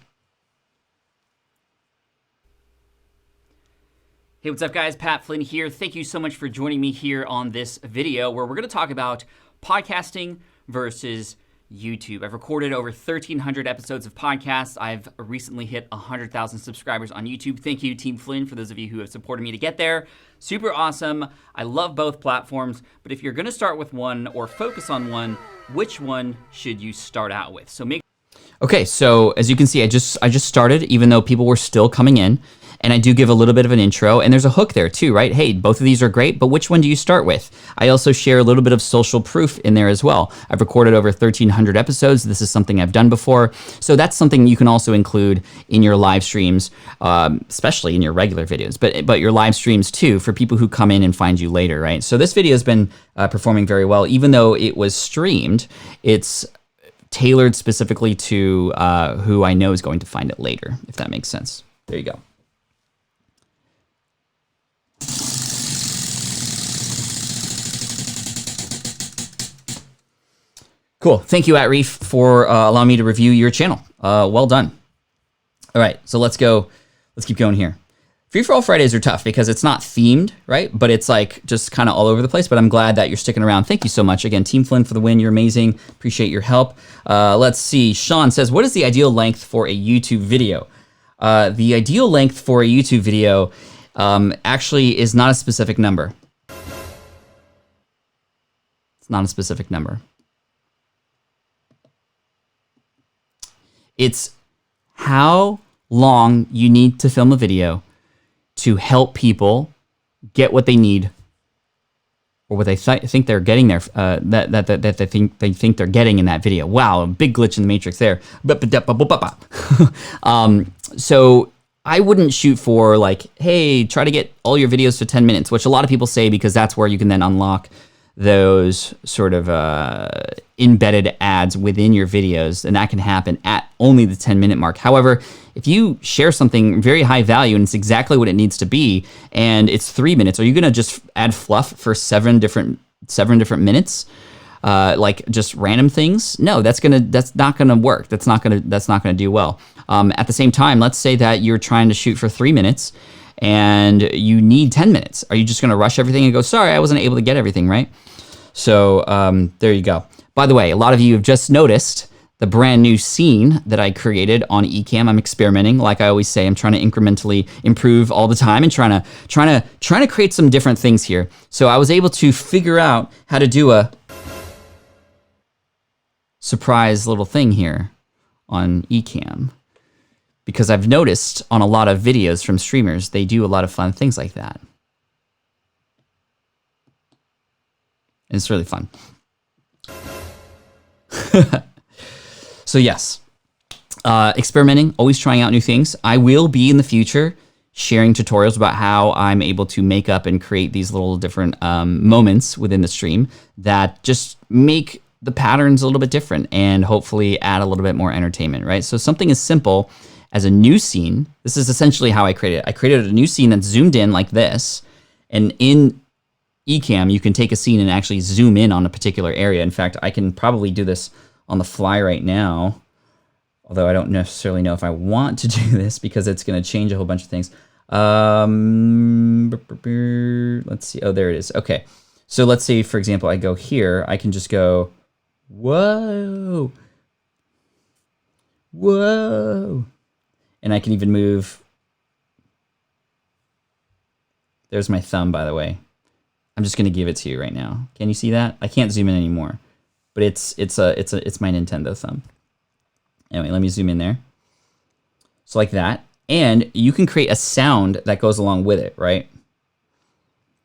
Hey, what's up, guys? Pat Flynn here. Thank you so much for joining me here on this video where we're going to talk about podcasting versus YouTube. I've recorded over 1,300 episodes of podcasts. I've recently hit 100,000 subscribers on YouTube. Thank you, Team Flynn, for those of you who have supported me to get there. Super awesome. I love both platforms, but if you're going to start with one or focus on one, which one should you start out with? Okay, so as you can see, I just started, even though people were still coming in. And I do give a little bit of an intro, and there's a hook there too, right? Hey, both of these are great, but which one do you start with? I also share a little bit of social proof in there as well. I've recorded over 1,300 episodes. This is something I've done before. So that's something you can also include in your live streams, especially in your regular videos, but your live streams too, for people who come in and find you later, right? So this video has been performing very well. Even though it was streamed, it's tailored specifically to who I know is going to find it later, if that makes sense. There you go. Cool. Thank you, Reef, for allowing me to review your channel. Well done. All right, so let's go. Let's keep going here. Free-for-all Fridays are tough because it's not themed, right? But it's like just kind of all over the place. But I'm glad that you're sticking around. Thank you so much. Again, Team Flynn for the win. You're amazing. Appreciate your help. Let's see. Sean says, what is the ideal length for a YouTube video? The ideal length for a YouTube video actually is not a specific number. It's not a specific number. It's how long you need to film a video to help people get what they need, or what they think they're getting there. That they think they're getting in that video. Wow, a big glitch in the matrix there. So I wouldn't shoot for like, hey, try to get all your videos to 10 minutes, which a lot of people say because that's where you can then unlock those sort of embedded ads within your videos, then that can happen at only the 10-minute mark. However, if you share something very high value and it's exactly what it needs to be, and it's 3 minutes, are you going to just add fluff for seven different minutes? Like just random things? No, that's not gonna work. That's not gonna do well. At the same time, let's say that you're trying to shoot for 3 minutes and you need 10 minutes. Are you just gonna rush everything and go, sorry, I wasn't able to get everything, right? So there you go. By the way, a lot of you have just noticed the brand new scene that I created on Ecamm. I'm experimenting. Like I always say, I'm trying to incrementally improve all the time and trying to create some different things here. So I was able to figure out how to do a surprise little thing here on Ecamm, because I've noticed on a lot of videos from streamers, they do a lot of fun things like that. And it's really fun. So yes, experimenting, always trying out new things. I will be in the future sharing tutorials about how I'm able to make up and create these little different moments within the stream that just make the patterns a little bit different and hopefully add a little bit more entertainment, right? So something as simple as a new scene, this is essentially how I created it. I created a new scene that's zoomed in like this, and in Ecamm, you can take a scene and actually zoom in on a particular area. In fact, I can probably do this on the fly right now, although I don't necessarily know if I want to do this because it's going to change a whole bunch of things. Let's see. Oh, there it is. Okay. So let's say, for example, I go here. I can just go, whoa, whoa. And I can even move. There's my thumb, by the way. I'm just going to give it to you right now. Can you see that? I can't zoom in anymore, but it's my Nintendo thumb. Anyway, let me zoom in there. So like that. And you can create a sound that goes along with it, right?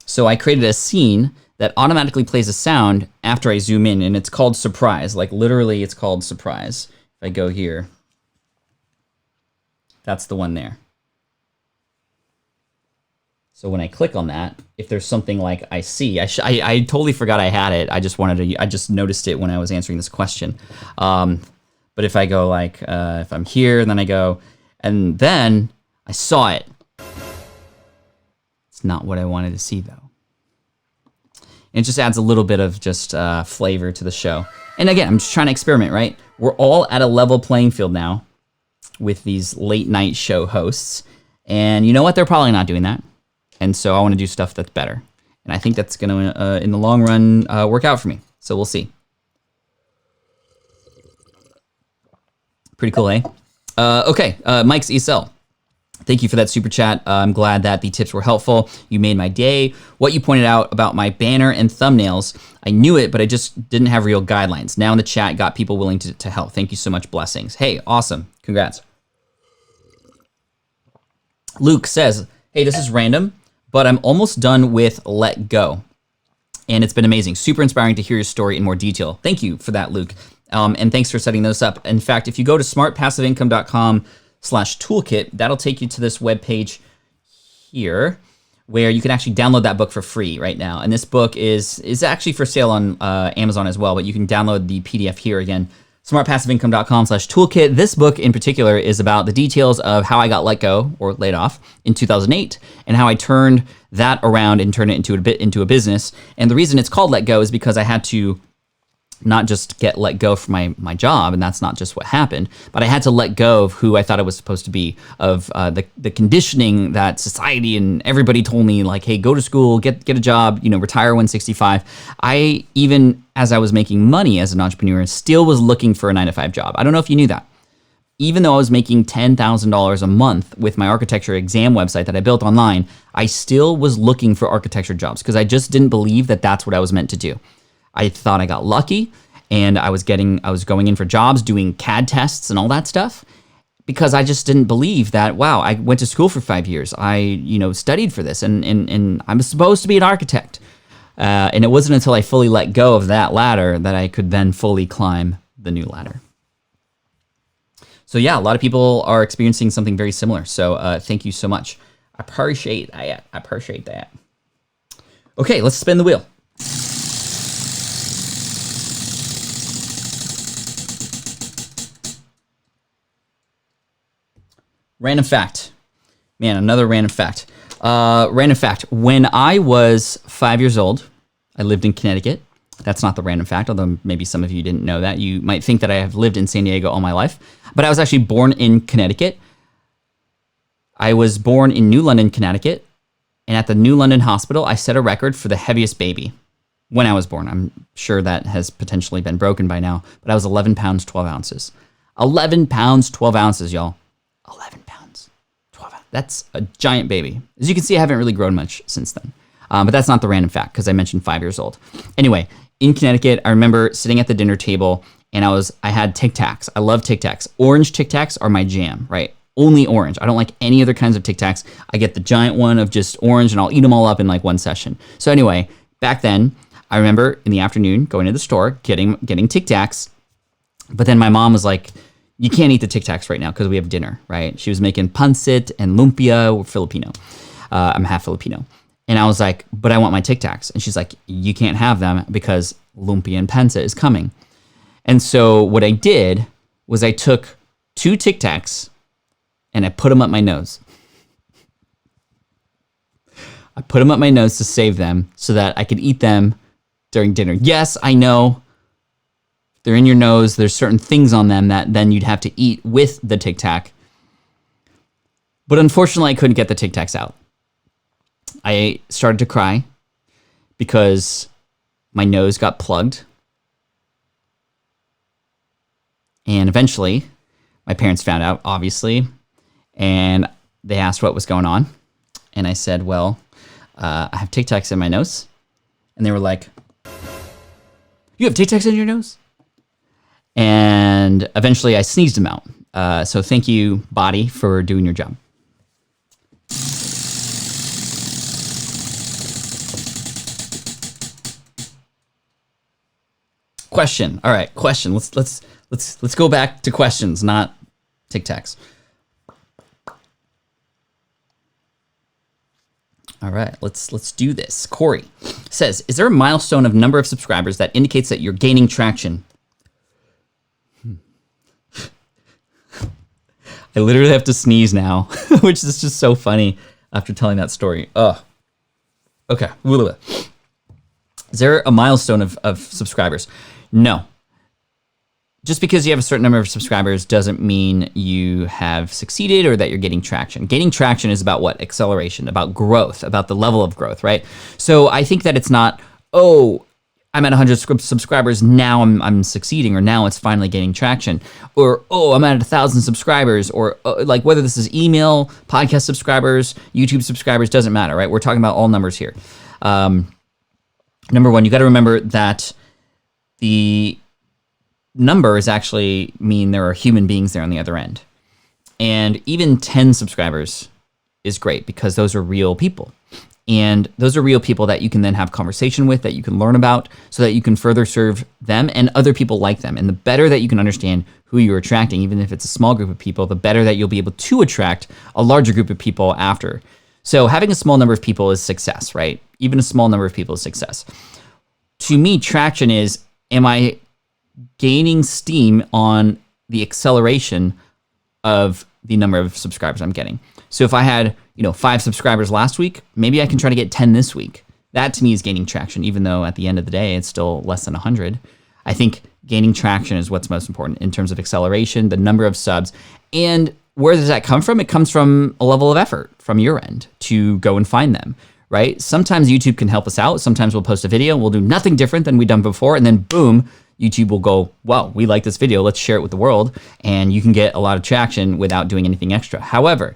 So I created a scene that automatically plays a sound after I zoom in, and it's called surprise. Like literally it's called surprise. If I go here, that's the one there. So when I click on that, if there's something like I see, I totally forgot I had it. I just noticed it when I was answering this question. But if I go like, if I'm here, and then I go, and then I saw it. It's not what I wanted to see though. And it just adds a little bit of just flavor to the show. And again, I'm just trying to experiment, right? We're all at a level playing field now with these late night show hosts. And you know what? They're probably not doing that. And so I want to do stuff that's better. And I think that's going to, in the long run, work out for me. So we'll see. Pretty cool, eh? Okay, Mike's ESL. Thank you for that super chat. I'm glad that the tips were helpful. You made my day. What you pointed out about my banner and thumbnails, I knew it, but I just didn't have real guidelines. Now in the chat, got people willing to help. Thank you so much. Blessings. Hey, awesome. Congrats. Luke says, hey, this is random, but I'm almost done with Let Go. And it's been amazing. Super inspiring to hear your story in more detail. Thank you for that, Luke. And thanks for setting those up. In fact, if you go to smartpassiveincome.com/toolkit, that'll take you to this webpage here where you can actually download that book for free right now. And this book is actually for sale on Amazon as well, but you can download the PDF here again. smartpassiveincome.com/toolkit. This book in particular is about the details of how I got let go or laid off in 2008 and how I turned that around and turned it into a business. And the reason it's called Let Go is because I had to not just get let go from my job, and that's not just what happened, but I had to let go of who I thought I was supposed to be, of the conditioning that society and everybody told me, like, hey, go to school, get a job, retire when 65. I, even as I was making money as an entrepreneur, still was looking for a 9-to-5 job. I don't know if you knew that. Even though I was making $10,000 a month with my architecture exam website that I built online, I still was looking for architecture jobs because I just didn't believe that that's what I was meant to do. I thought I got lucky, and I was going in for jobs, doing CAD tests and all that stuff, because I just didn't believe that, wow, I went to school for 5 years. I, studied for this, and I'm supposed to be an architect. And it wasn't until I fully let go of that ladder that I could then fully climb the new ladder. So yeah, a lot of people are experiencing something very similar. So thank you so much. I appreciate that. Okay, let's spin the wheel. Random fact. Man, another random fact. Random fact. When I was 5 years old, I lived in Connecticut. That's not the random fact, although maybe some of you didn't know that. You might think that I have lived in San Diego all my life, but I was actually born in Connecticut. I was born in New London, Connecticut, and at the New London Hospital, I set a record for the heaviest baby when I was born. I'm sure that has potentially been broken by now, but I was 11 pounds, 12 ounces. 11 pounds, 12 ounces, y'all. 11 pounds, 12 ounces. That's a giant baby. As you can see, I haven't really grown much since then. But that's not the random fact because I mentioned 5 years old. Anyway, in Connecticut, I remember sitting at the dinner table and I had Tic Tacs. I love Tic Tacs. Orange Tic Tacs are my jam, right? Only orange. I don't like any other kinds of Tic Tacs. I get the giant one of just orange and I'll eat them all up in like one session. So anyway, back then, I remember in the afternoon going to the store, getting Tic Tacs. But then my mom was like, you can't eat the Tic Tacs right now because we have dinner, right? She was making pancit and lumpia. We're Filipino. I'm half Filipino. And I was like, but I want my Tic Tacs. And she's like, you can't have them because lumpia and pancit is coming. And so what I did was I took 2 Tic Tacs and I put them up my nose. I put them up my nose to save them so that I could eat them during dinner. Yes, I know they're in your nose. There's certain things on them that then you'd have to eat with the Tic Tac. But unfortunately, I couldn't get the Tic Tacs out. I started to cry because my nose got plugged. And eventually, my parents found out, obviously, and they asked what was going on. And I said, well, I have Tic Tacs in my nose. And they were like, you have Tic Tacs in your nose? And eventually I sneezed them out. So thank you, body, for doing your job. Question. All right, question. Let's go back to questions, not Tic Tacs. All right, let's do this. Corey says, is there a milestone of number of subscribers that indicates that you're gaining traction? I literally have to sneeze now, which is just so funny after telling that story. Ugh. Okay. Is there a milestone of subscribers? No. Just because you have a certain number of subscribers doesn't mean you have succeeded or that you're getting traction. Gaining traction is about what? Acceleration, about growth, about the level of growth, right? So I think that it's not, oh, I'm at 100 subscribers, now I'm succeeding, or now it's finally gaining traction, or oh, I'm at 1,000 subscribers, or like whether this is email, podcast subscribers, YouTube subscribers, doesn't matter, right? We're talking about all numbers here. Number one, you got to remember that the numbers actually mean there are human beings there on the other end. And even 10 subscribers is great because those are real people. And those are real people that you can then have conversation with, that you can learn about, so that you can further serve them and other people like them. And the better that you can understand who you're attracting, even if it's a small group of people, the better that you'll be able to attract a larger group of people after. So having a small number of people is success, right? Even a small number of people is success. To me, traction is, am I gaining steam on the acceleration of the number of subscribers I'm getting? So if I had, 5 subscribers last week, maybe I can try to get 10 this week. That to me is gaining traction, even though at the end of the day, it's still less than 100. I think gaining traction is what's most important in terms of acceleration, the number of subs. And where does that come from? It comes from a level of effort from your end to go and find them, right? Sometimes YouTube can help us out. Sometimes we'll post a video, we'll do nothing different than we've done before, and then boom, YouTube will go, wow, we like this video, let's share it with the world, and you can get a lot of traction without doing anything extra. However,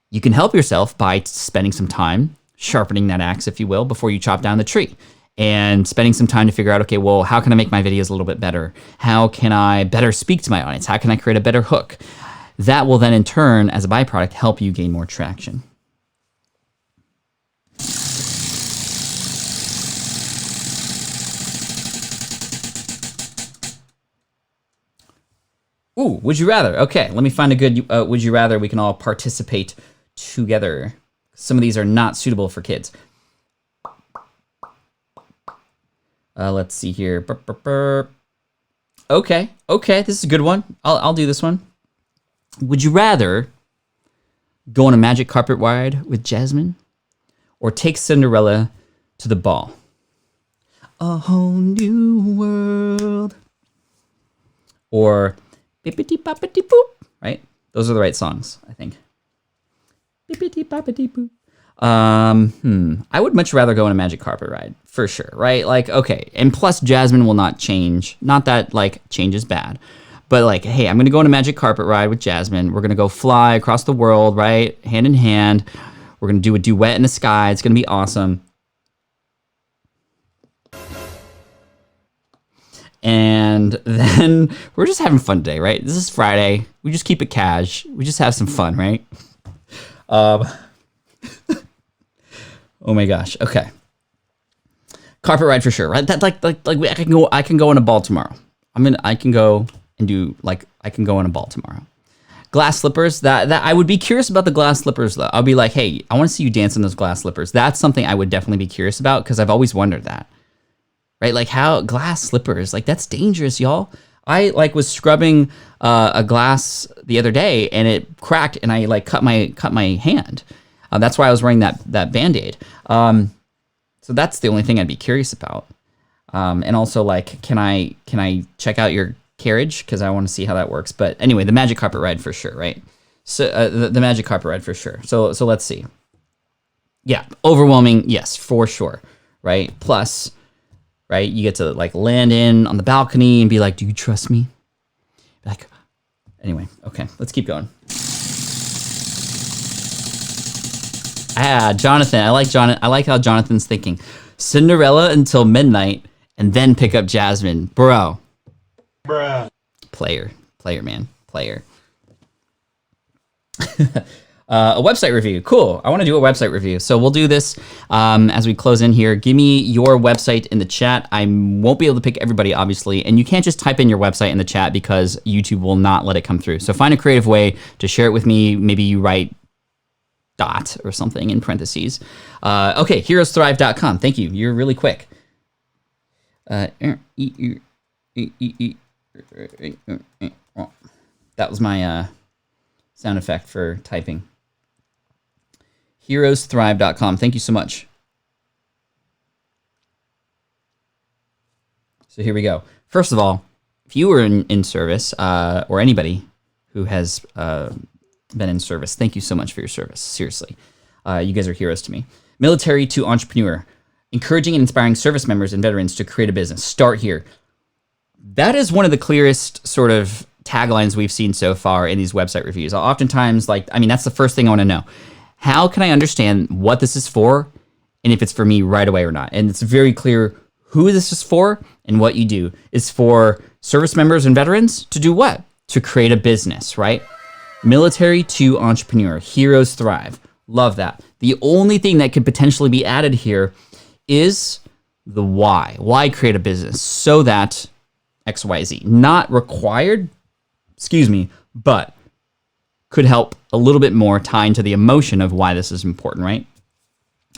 you can help yourself by spending some time sharpening that axe, if you will, before you chop down the tree, and spending some time to figure out, okay, well, how can I make my videos a little bit better? How can I better speak to my audience? How can I create a better hook? That will then in turn, as a byproduct, help you gain more traction. Ooh, would you rather? Okay, let me find a good would you rather we can all participate together. Some of these are not suitable for kids. Let's see here. Okay, this is a good one. I'll do this one. Would you rather go on a magic carpet ride with Jasmine, or take Cinderella to the ball? A whole new world. Or bippity boppity boop, right? Those are the right songs, I think. Bippity boppity boop. I would much rather go on a magic carpet ride, for sure, right? Like, okay, and plus Jasmine will not change. Not that, like, change is bad. But, like, hey, I'm going to go on a magic carpet ride with Jasmine. We're going to go fly across the world, right? Hand in hand. We're going to do a duet in the sky. It's going to be awesome. And then we're just having fun today, right? This is Friday. We just keep it cash. We just have some fun, right? Oh my gosh. Okay. Carpet ride for sure, right? That I can go on a ball tomorrow. I can go on a ball tomorrow. Glass slippers, that I would be curious about the glass slippers though. I'll be like, hey, I want to see you dance in those glass slippers. That's something I would definitely be curious about because I've always wondered that. Right? Like how glass slippers, like that's dangerous, y'all. I like was scrubbing a glass the other day and it cracked and I like cut my hand. That's why I was wearing that Band-Aid. So that's the only thing I'd be curious about. And also like, can I check out your carriage? Cause I want to see how that works. But anyway, the magic carpet ride for sure. Right. So the magic carpet ride for sure. So let's see. Yeah. Overwhelming. Yes, for sure. Right. Plus, right. You get to like land in on the balcony and be like, do you trust me? Like, anyway. Okay. Let's keep going. Jonathan. I like how Jonathan's thinking. Cinderella until midnight and then pick up Jasmine. Bruh. Player, man. Player. A website review. Cool. I want to do a website review. So we'll do this as we close in here. Give me your website in the chat. I won't be able to pick everybody, obviously. And you can't just type in your website in the chat because YouTube will not let it come through. So find a creative way to share it with me. Maybe you write ... or something in parentheses. Okay, heroesthrive.com. Thank you. You're really quick. That was my sound effect for typing. Heroesthrive.com. Thank you so much. So here we go. First of all, if you were in service, or anybody who has been in service, thank you so much for your service. Seriously. You guys are heroes to me. Military to entrepreneur. Encouraging and inspiring service members and veterans to create a business. Start here. That is one of the clearest sort of taglines we've seen so far in these website reviews. Oftentimes, that's the first thing I want to know. How can I understand what this is for and if it's for me right away or not? And it's very clear who this is for and what you do. It's for service members and veterans to do what? To create a business, right? Military to entrepreneur. Heroes thrive. Love that. The only thing that could potentially be added here is the why. Why create a business? So that XYZ. Not required, but could help a little bit more tie into the emotion of why this is important, right?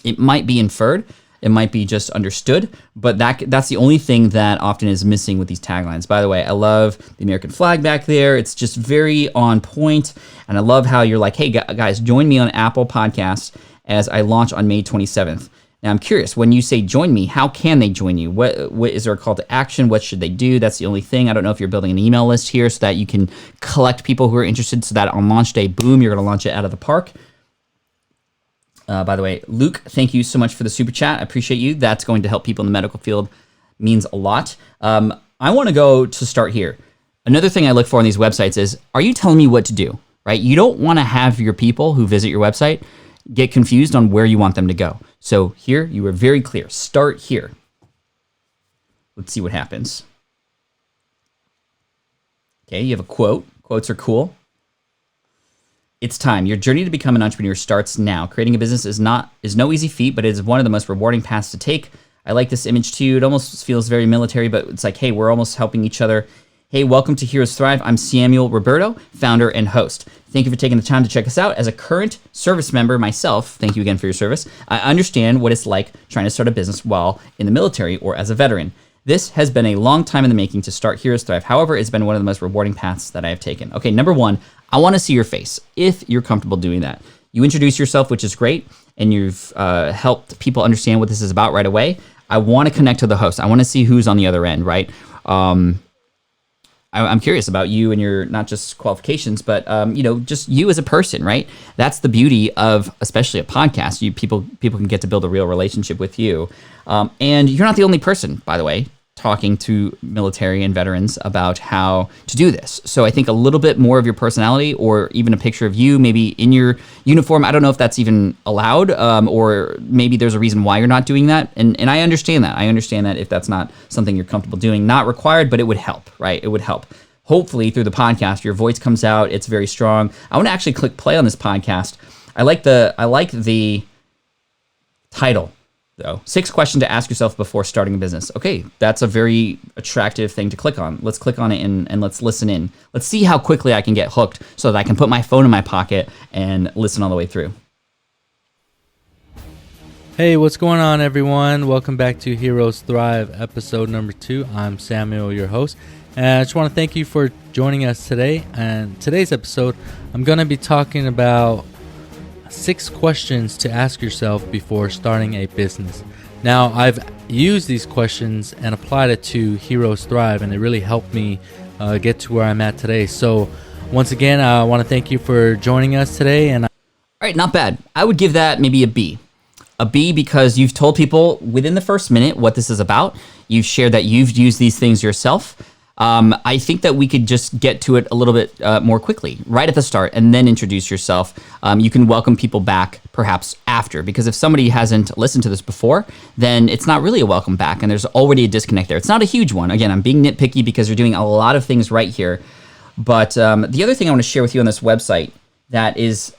It might be inferred. It might be just understood, but that's the only thing that often is missing with these taglines. By the way, I love the American flag back there. It's just very on point, and I love how you're like, hey, guys, join me on Apple Podcasts as I launch on May 27th. Now, I'm curious, when you say join me, how can they join you? What is there a call to action? What should they do? That's the only thing. I don't know if you're building an email list here so that you can collect people who are interested so that on launch day, boom, you're going to launch it out of the park. By the way, Luke, thank you so much for the super chat. I appreciate you. That's going to help people in the medical field. Means a lot. I want to go to start here. Another thing I look for on these websites is, are you telling me what to do, right? You don't want to have your people who visit your website get confused on where you want them to go. So here, you were very clear. Start here. Let's see what happens. Okay, you have a quote. Quotes are cool. It's time. Your journey to become an entrepreneur starts now. Creating a business is no easy feat, but it is one of the most rewarding paths to take. I like this image too. It almost feels very military, but it's like, hey, we're almost helping each other. Hey, welcome to Heroes Thrive. I'm Samuel Roberto, founder and host. Thank you for taking the time to check us out. As a current service member myself, thank you again for your service. I understand what it's like trying to start a business while in the military or as a veteran. This has been a long time in the making to start Heroes Thrive. However, it's been one of the most rewarding paths that I have taken. Okay, number one, I want to see your face, if you're comfortable doing that. You introduce yourself, which is great, and you've helped people understand what this is about right away. I want to connect to the host. I want to see who's on the other end, right? I'm curious about you and your not just qualifications, but just you as a person, right? That's the beauty of especially a podcast. People can get to build a real relationship with you, and you're not the only person, by the way, talking to military and veterans about how to do this. So I think a little bit more of your personality, or even a picture of you, maybe in your uniform. I don't know if that's even allowed, or maybe there's a reason why you're not doing that. And I understand that. I understand that if that's not something you're comfortable doing, not required, but it would help, right? It would help. Hopefully through the podcast, your voice comes out. It's very strong. I want to actually click play on this podcast. I like the title, though. 6 questions to ask yourself before starting a business. Okay, that's a very attractive thing to click on. Let's click on it and let's listen in. Let's see how quickly I can get hooked so that I can put my phone in my pocket and listen all the way through. Hey, what's going on, everyone? Welcome back to Heroes Thrive, episode number 2. I'm Samuel, your host, and I just want to thank you for joining us today. And today's episode, I'm going to be talking about 6 questions to ask yourself before starting a business. Now, I've used these questions and applied it to Heroes Thrive, and it really helped me get to where I'm at today. So, once again, I want to thank you for joining us today. And all right, not bad. I would give that maybe a B. A B because you've told people within the first minute what this is about. You've shared that you've used these things yourself. I think that we could just get to it a little bit more quickly, right at the start, and then introduce yourself. You can welcome people back perhaps after, because if somebody hasn't listened to this before, then it's not really a welcome back, and there's already a disconnect there. It's not a huge one. Again, I'm being nitpicky because you're doing a lot of things right here. But the other thing I want to share with you on this website that's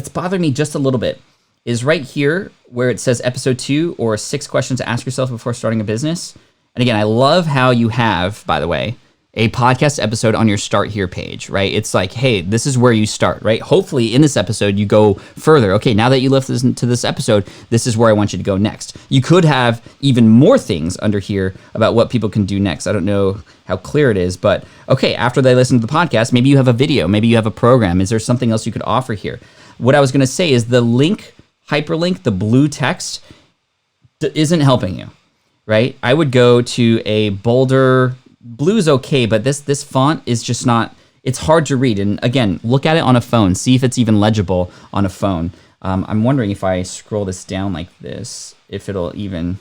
bothering me just a little bit is right here where it says episode 2 or 6 questions to ask yourself before starting a business. And again, I love how you have, by the way, a podcast episode on your Start Here page, right? It's like, hey, this is where you start, right? Hopefully in this episode, you go further. Okay, now that you listened to this episode, this is where I want you to go next. You could have even more things under here about what people can do next. I don't know how clear it is, but okay, after they listen to the podcast, maybe you have a video, maybe you have a program. Is there something else you could offer here? What I was gonna say is the link, hyperlink, the blue text, isn't helping you, right? I would go to a bolder, blue's okay, but this font is just not, it's hard to read. And again, look at it on a phone, see if it's even legible on a phone. I'm wondering if I scroll this down like this, if it'll even,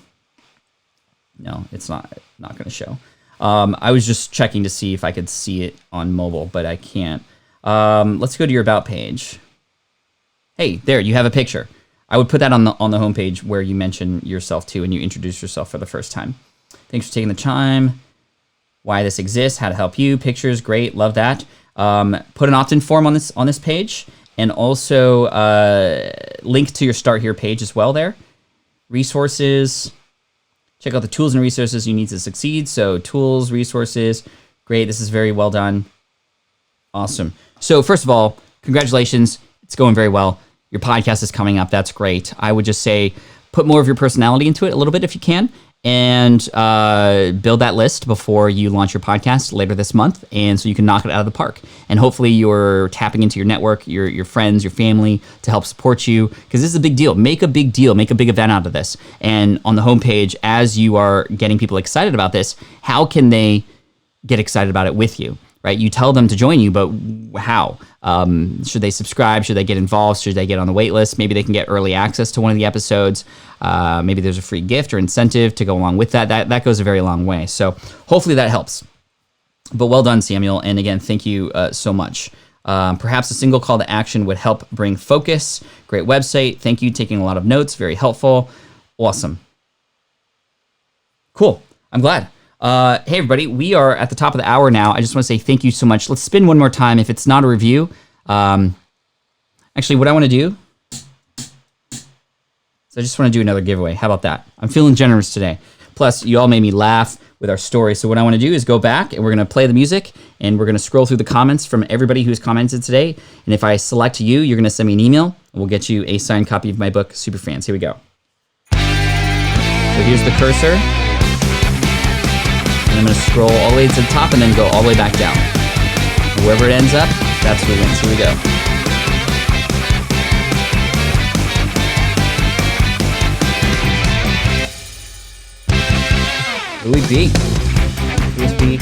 no, it's not gonna show. I was just checking to see if I could see it on mobile, but I can't. Let's go to your About page. Hey, there, you have a picture. I would put that on the homepage where you mention yourself too and you introduce yourself for the first time. Thanks for taking the time. Why this exists, how to help you, pictures, great, love that. Put an opt-in form on this page, and also link to your Start Here page as well there. Resources, check out the tools and resources you need to succeed. So tools, resources, great, this is very well done. Awesome. So first of all, congratulations, it's going very well. Your podcast is coming up. That's great. I would just say put more of your personality into it a little bit if you can, and build that list before you launch your podcast later this month, and so you can knock it out of the park. And hopefully you're tapping into your network, your friends, your family to help support you, because this is a big deal. Make a big deal. Make a big event out of this. And on the homepage, as you are getting people excited about this, how can they get excited about it with you? Right? You tell them to join you, but how? Should they subscribe? Should they get involved? Should they get on the wait list? Maybe they can get early access to one of the episodes. Maybe there's a free gift or incentive to go along with that. That goes a very long way. So hopefully that helps. But well done, Samuel. And again, thank you so much. Perhaps a single call to action would help bring focus. Great website. Thank you. Taking a lot of notes. Very helpful. Awesome. Cool. I'm glad. Hey everybody, we are at the top of the hour now. I just want to say thank you so much. Let's spin one more time. If it's not a review, actually what I want to do is I just want to do another giveaway. How about that? I'm feeling generous today. Plus, you all made me laugh with our story. So what I want to do is go back and we're going to play the music and we're going to scroll through the comments from everybody who's commented today. And if I select you, you're going to send me an email and we'll get you a signed copy of my book, Superfans. Here we go. So here's the cursor. And I'm going to scroll all the way to the top and then go all the way back down. Wherever it ends up, that's who wins. Here we go. Louis B. USB.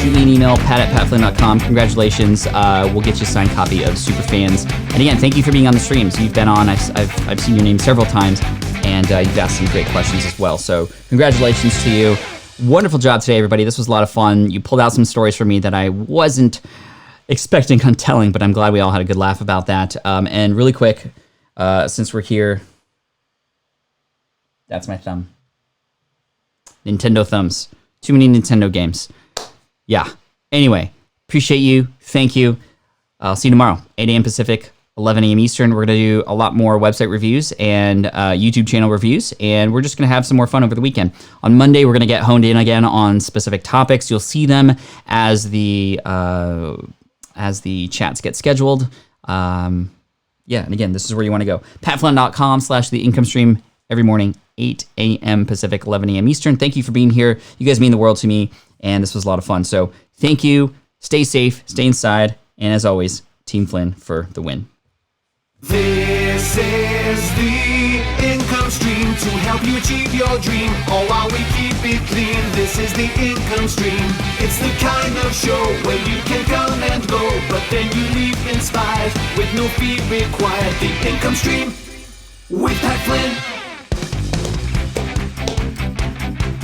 Shoot me an email, pat@patflynn.com. Congratulations. We'll get you a signed copy of Superfans. And again, thank you for being on the streams. You've been on. I've seen your name several times, and you've asked some great questions as well. So congratulations to you. Wonderful job today, everybody. This was a lot of fun. You pulled out some stories for me that I wasn't expecting on telling, but I'm glad we all had a good laugh about that. And really quick, since we're here, that's my thumb. Nintendo thumbs. Too many Nintendo games. Yeah. Anyway, appreciate you. Thank you. I'll see you tomorrow, 8 a.m. Pacific, 11 a.m. Eastern. We're going to do a lot more website reviews and YouTube channel reviews, and we're just going to have some more fun over the weekend. On Monday, we're going to get honed in again on specific topics. You'll see them as the chats get scheduled. Yeah, and again, this is where you want to go. patflynn.com/the income stream every morning, 8 a.m. Pacific, 11 a.m. Eastern. Thank you for being here. You guys mean the world to me, and this was a lot of fun. So thank you. Stay safe. Stay inside. And as always, Team Flynn for the win. This is the income stream to help you achieve your dream. All while we keep it clean. This is the income stream. It's the kind of show where you can come and go, but then you leave inspired with no fee required. The income stream with Pat Flynn.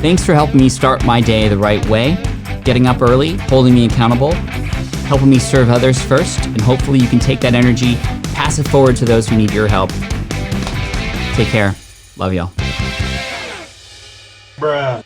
Thanks for helping me start my day the right way, getting up early, holding me accountable, helping me serve others first, and hopefully you can take that energy, pass it forward to those who need your help. Take care. Love y'all. Bruh.